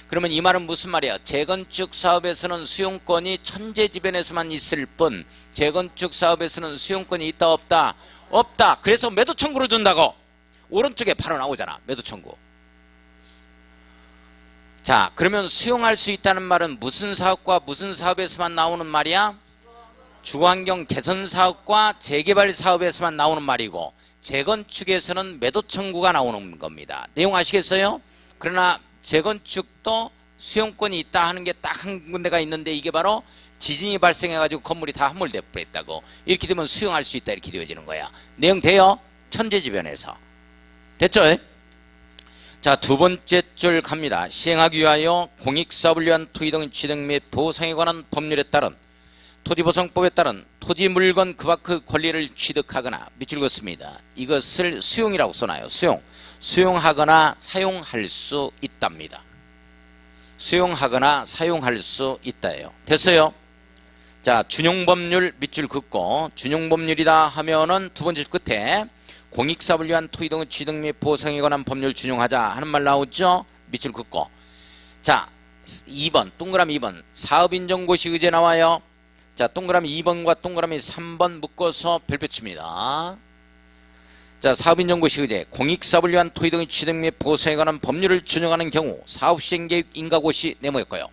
그러면 이 말은 무슨 말이에요? 재건축 사업에서는 수용권이 천재지변에서만 있을 뿐 재건축 사업에서는 수용권이 있다 없다? 없다. 그래서 매도 청구를 준다고. 오른쪽에 바로 나오잖아. 매도 청구. 자, 그러면 수용할 수 있다는 말은 무슨 사업과 무슨 사업에서만 나오는 말이야? 주거환경 개선 사업과 재개발 사업에서만 나오는 말이고 재건축에서는 매도 청구가 나오는 겁니다. 내용 아시겠어요? 그러나 재건축도 수용권이 있다 하는 게 딱 한 군데가 있는데 이게 바로 지진이 발생해가지고 건물이 다 함몰돼 버렸다고. 이렇게 되면 수용할 수 있다 이렇게 되어지는 거야. 내용 돼요? 천재지변에서. 됐죠? 자, 두 번째 줄 갑니다. 시행하기 위하여 공익사업을 위한 토지 등 취득 및 보상에 관한 법률에 따른 토지보상법에 따른 토지 물건 그 밖의 권리를 취득하거나 밑줄 긋습니다. 이것을 수용이라고 써놔요. 수용하거나 사용할 수 있답니다. 수용하거나 사용할 수 있다예요. 됐어요? 자, 준용법률 밑줄 긋고 준용법률이다 하면은 두 번째 줄 끝에 공익사업을 위한 토지 등의 취득 및 보상에 관한 법률 준용하자 하는 말 나오죠? 밑줄 긋고. 자, 2번 동그라미 2번 사업인정고시 의제 나와요. 자, 동그라미 2번과 동그라미 3번 묶어서 별표 칩니다. 자, 사업인정고시 의제 공익사업을 위한 토지 등의 취득 및 보상에 관한 법률을 준용하는 경우 사업시행계획 인가고시 네모였고요.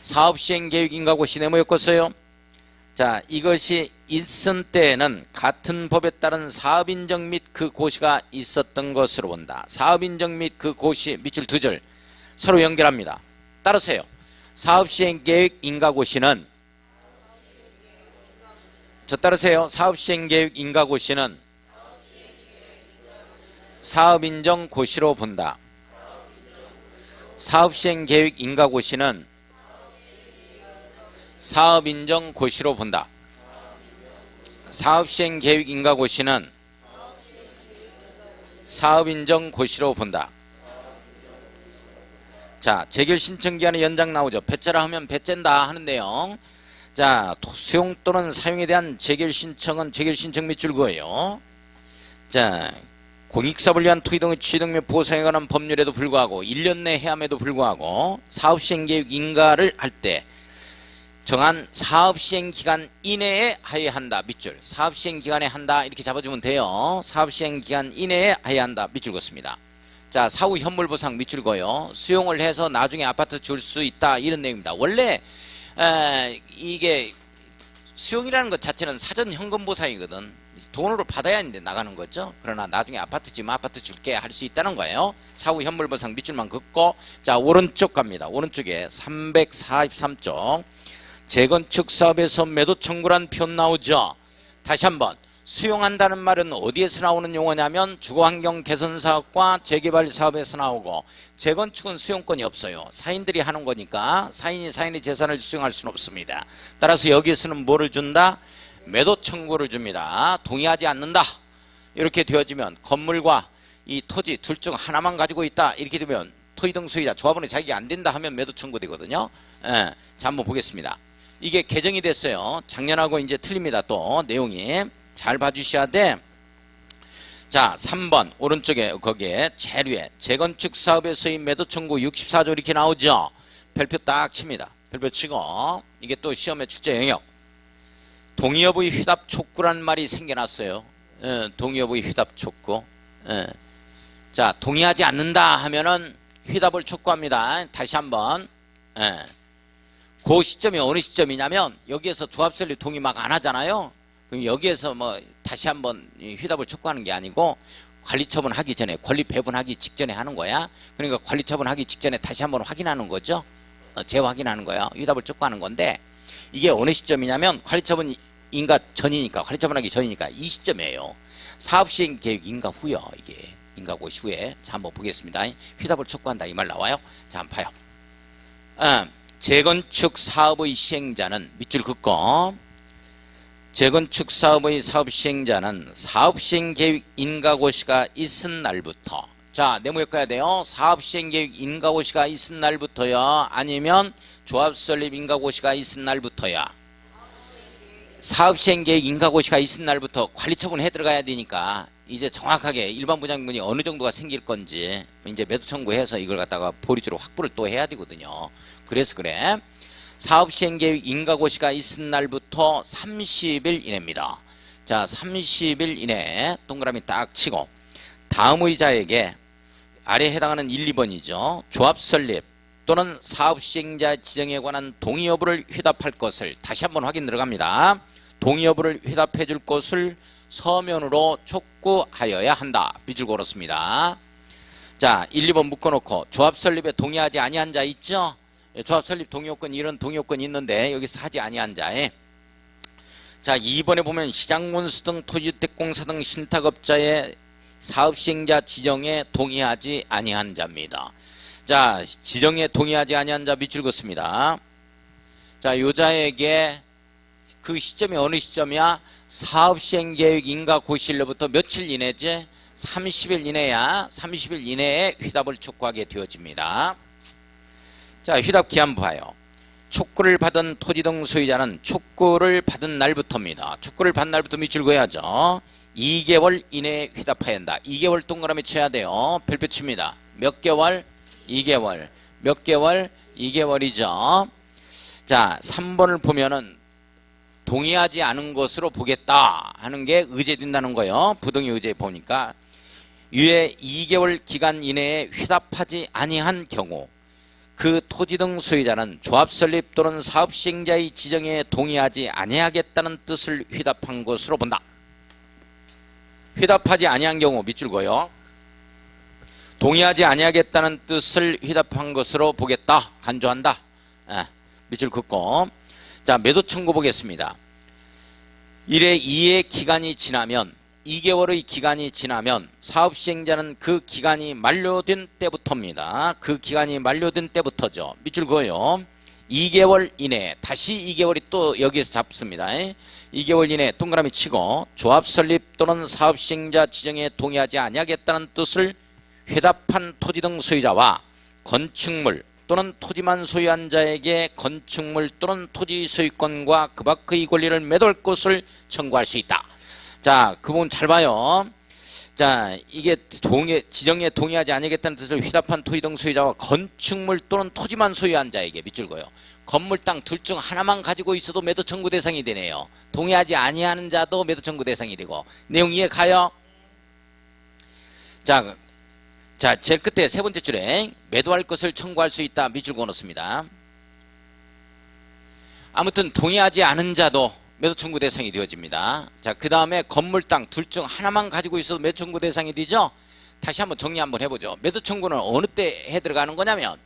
사업시행계획 인가고시 네모였겠어요. 자, 이것이 있은 때에는 같은 법에 따른 사업인정 및 그 고시가 있었던 것으로 본다. 사업인정 및 그 고시 밑줄 두 줄 서로 연결합니다. 따르세요. 사업시행계획 인가고시는 저 따르세요. 사업시행계획 인가고시는 사업인정 고시로 본다. 사업시행계획 인가고시는 사업인정 고시로 본다. 사업시행계획 인가고시는 사업인정 고시로 본다. 자, 재결 신청기한의 연장 나오죠. 배째라 하면 배째다 하는 내용. 자, 수용 또는 사용에 대한 재결 신청은 재결 신청 밑줄 그어요. 자, 공익사업을 위한 토지 등의 취득 및 보상에 관한 법률에도 불구하고 1년 내 해함에도 불구하고 사업 시행 계획 인가를 할 때 정한 사업 시행 기간 이내에 하여야 한다. 밑줄. 사업 시행 기간에 한다. 이렇게 잡아주면 돼요. 사업 시행 기간 이내에 하여야 한다. 밑줄 긋습니다. 자, 사후 현물 보상 밑줄 그어요. 수용을 해서 나중에 아파트 줄 수 있다. 이런 내용입니다. 원래 이게 수용이라는 것 자체는 사전 현금 보상이거든. 돈으로 받아야 하는데 나가는 거죠. 그러나 나중에 아파트 지금 아파트 줄게 할 수 있다는 거예요. 사후 현물 보상 밑줄만 긋고, 자, 오른쪽 갑니다. 오른쪽에 343쪽 재건축 사업에서 매도 청구란 표현 나오죠. 다시 한번, 수용한다는 말은 어디에서 나오는 용어냐면 주거환경 개선 사업과 재개발 사업에서 나오고, 재건축은 수용권이 없어요. 사인들이 하는 거니까 사인이 사인의 재산을 수용할 수는 없습니다. 따라서 여기에서는 뭐를 준다? 매도 청구를 줍니다. 동의하지 않는다. 이렇게 되어지면 건물과 이 토지 둘 중 하나만 가지고 있다. 이렇게 되면 토지 등 소유자 조합원의 자격이 안 된다 하면 매도 청구되거든요. 자, 한번 보겠습니다. 이게 개정이 됐어요. 작년하고 이제 틀립니다. 또 내용이 잘 봐주셔야 돼. 자, 3번 오른쪽에 거기에 제일 위에 재건축 사업에서의 매도 청구 64조 이렇게 나오죠. 별표 딱 칩니다. 별표 치고, 이게 또 시험의 출제 영역. 동의 여부의 휘답 촉구라는 말이 생겨났어요. 동의 여부의 휘답 촉구. 자, 동의하지 않는다 하면은 휘답을 촉구합니다. 다시 한번. 그 시점이 어느 시점이냐면 여기에서 조합 설립 동의 막 안 하잖아요. 그럼 여기에서 뭐 다시 한번 휘답을 촉구하는 게 아니고 관리처분 하기 전에, 권리 배분하기 직전에 하는 거야. 그러니까 관리처분 하기 직전에 다시 한번 확인하는 거죠. 재확인하는 거야. 휘답을 촉구하는 건데, 이게 어느 시점이냐면 관리처분 인가 전이니까, 관리처분하기 전이니까 이 시점이에요. 사업시행 계획 인가 후요. 이게 인가고시 후에. 자, 한번 보겠습니다. 휘답을 촉구한다 이 말 나와요. 자, 한번 봐요. 재건축 사업의 시행자는 밑줄 긋고, 재건축 사업의 사업 시행자는 사업 시행 계획 인가고시가 있은 날부터, 자, 네모역 가야 돼요. 사업 시행 계획 인가고시가 있은 날부터야, 아니면 조합 설립 인가고시가 있은 날부터야. 사업 시행 계획 인가고시가 있은 날부터 관리처분 해 들어가야 되니까 이제 정확하게 일반 부장분이 어느 정도가 생길 건지 이제 매도 청구해서 이걸 갖다가 보리주로 확보를 또 해야 되거든요. 그래서 그래. 사업 시행 계획 인가고시가 있은 날부터 30일 이내입니다. 자, 30일 이내 동그라미 딱 치고, 다음 의자에게 아래에 해당하는 1, 2번이죠. 조합 설립 또는 사업 시행자 지정에 관한 동의 여부를 휘답할 것을, 다시 한번 확인 들어갑니다. 동의 여부를 휘답해 줄 것을 서면으로 촉구하여야 한다. 밑줄 걸었습니다. 자, 1, 2번 묶어놓고 조합 설립에 동의하지 아니한 자 있죠? 조합 설립 동의요건, 이런 동의요건이 있는데 여기서 하지 아니한 자에, 자, 2번에 보면 시장군수 등 토지주택공사 등 신탁업자의 사업시행자 지정에 동의하지 아니한 자입니다. 자, 지정에 동의하지 아니한 자 밑줄 긋습니다. 자, 요자에게 그 시점이 어느 시점이야? 사업시행계획 인가고시일로부터 며칠 이내지? 30일 이내야. 30일 이내에 휘답을 촉구하게 되어집니다. 자, 휘답 기한 봐요. 촉구를 받은 토지 등 소유자는 촉구를 받은 날부터입니다. 촉구를 받은 날부터 밑줄 그어야죠. 2개월 이내에 휘답해야 한다. 2개월 동그라미 쳐야 돼요. 별표 칩니다. 몇 개월? 2개월. 몇 개월? 2개월이죠. 자, 3번을 보면은 동의하지 않은 것으로 보겠다 하는 게 의제된다는 거예요. 부동의 의제 보니까 위에 2개월 기간 이내에 휘답하지 아니한 경우 그 토지 등 소유자는 조합 설립 또는 사업 시행자의 지정에 동의하지 아니하겠다는 뜻을 휘답한 것으로 본다. 휘답하지 아니한 경우 밑줄 그어요. 동의하지 아니하겠다는 뜻을 휘답한 것으로 보겠다. 간주한다. 밑줄 긋고, 자, 매도 청구 보겠습니다. 1회 2의 기간이 지나면, 2개월의 기간이 지나면 사업 시행자는 그 기간이 만료된 때부터입니다. 그 기간이 만료된 때부터죠. 밑줄 그어요. 2개월 이내, 다시 2개월이 또 여기에서 잡습니다. 2개월 이내 동그라미 치고, 조합 설립 또는 사업 시행자 지정에 동의하지 아니하겠다는 뜻을 회답한 토지 등 소유자와 건축물 또는 토지만 소유한 자에게 건축물 또는 토지 소유권과 그 밖의 권리를 매도할 것을 청구할 수 있다. 자, 그 부분 잘 봐요. 자, 이게 지정에 동의하지 아니하겠다는 뜻을 휘답한 토지 등 소유자와 건축물 또는 토지만 소유한 자에게 밑줄 그어요. 건물, 땅 둘 중 하나만 가지고 있어도 매도 청구 대상이 되네요. 동의하지 아니하는 자도 매도 청구 대상이 되고. 내용 이해 가요? 자, 제일 끝에 세 번째 줄에 매도할 것을 청구할 수 있다. 밑줄 그어놓습니다. 아무튼 동의하지 않은 자도 매도 청구 대상이 되어집니다. 자, 그 다음에 건물, 땅 둘 중 하나만 가지고 있어도 매도 청구 대상이 되죠. 다시 한번 정리 한번 해보죠. 매도 청구는 어느 때 해 들어가는 거냐면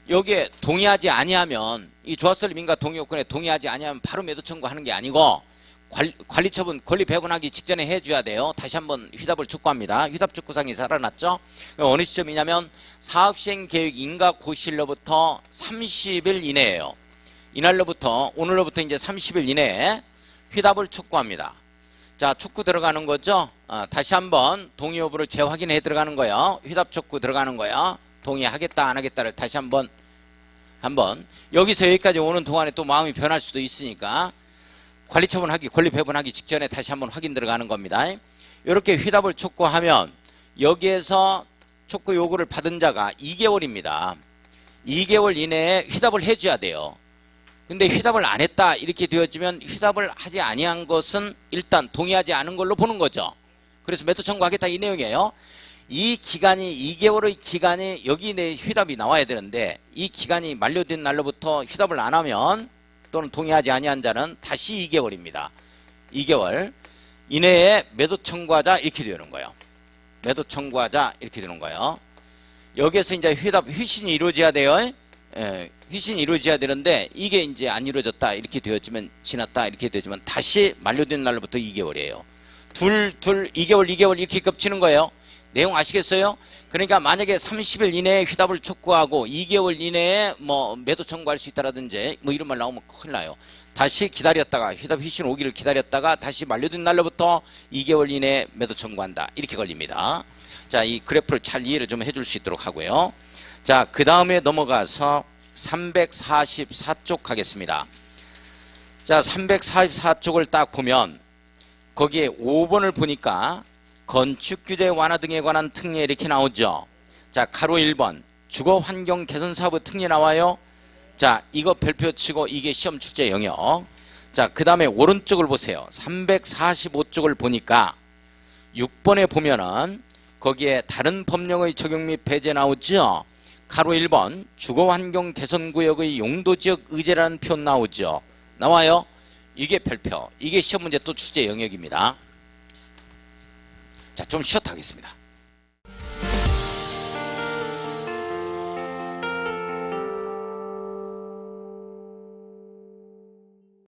여기에 동의하지 아니하면 이 조합설립 인가 동의 요건에 동의하지 아니하면 바로 매도 청구하는 게 아니고 관리처분 권리 배분하기 직전에 해줘야 돼요. 다시 한번 휘답을 촉구합니다. 휘답 촉구상이 살아났죠. 어느 시점이냐면 사업시행 계획 인가 고시일로부터 30일 이내예요. 이날로부터 오늘로부터 이제 30일 이내에 휘답을 촉구합니다. 자, 촉구 들어가는 거죠. 다시 한번 동의 여부를 재확인해 들어가는 거예요. 휘답 촉구 들어가는 거예요. 동의하겠다 안 하겠다를 다시 한번 여기서 여기까지 오는 동안에 또 마음이 변할 수도 있으니까 관리처분하기 권리 배분하기 직전에 다시 한번 확인 들어가는 겁니다. 이렇게 휘답을 촉구하면 여기에서 촉구 요구를 받은 자가 2개월입니다. 2개월 이내에 휘답을 해줘야 돼요. 근데 휘답을 안 했다 이렇게 되어지면 휘답을 하지 아니한 것은 일단 동의하지 않은 걸로 보는 거죠. 그래서 매도 청구하겠다 이 내용이에요. 이 기간이 2개월의 기간이 여기 내 휘답이 나와야 되는데 이 기간이 만료된 날로부터 휘답을 안 하면 또는 동의하지 아니한 자는 다시 2개월입니다. 2개월 이내에 매도 청구하자 이렇게 되는 거예요. 매도 청구하자 이렇게 되는 거예요. 여기에서 이제 휘신이 이루어져야 돼요. 예, 휘신이 이루어져야 되는데 이게 이제 안 이루어졌다 이렇게 되어지면 지났다 이렇게 되어지면 다시 만료된 날로부터 2개월이에요. 2개월 이렇게 겹치는 거예요. 내용 아시겠어요? 그러니까 만약에 30일 이내에 휘답을 촉구하고 2개월 이내에 뭐 매도 청구할 수 있다라든지 뭐 이런 말 나오면 큰일 나요. 다시 기다렸다가 휘답 휘신 오기를 기다렸다가 다시 만료된 날로부터 2개월 이내에 매도 청구한다 이렇게 걸립니다. 자, 이 그래프를 잘 이해를 좀 해줄 수 있도록 하고요. 자, 그 다음에 넘어가서 344쪽 가겠습니다. 자, 344쪽을 딱 보면 거기에 5번을 보니까 건축규제 완화 등에 관한 특례 이렇게 나오죠. 자, 가로 1번 주거환경 개선 사업의 특례 나와요. 자, 이거 별표 치고 이게 시험 출제 영역. 자, 그 다음에 오른쪽을 보세요. 345쪽을 보니까 6번에 보면은 거기에 다른 법령의 적용 및 배제 나오죠. 가로 1번 주거환경 개선구역의 용도지역 의제라는 표현 나오죠. 나와요. 이게 별표. 이게 시험 문제 또 출제 영역입니다. 자, 좀 쉬었다 하겠습니다.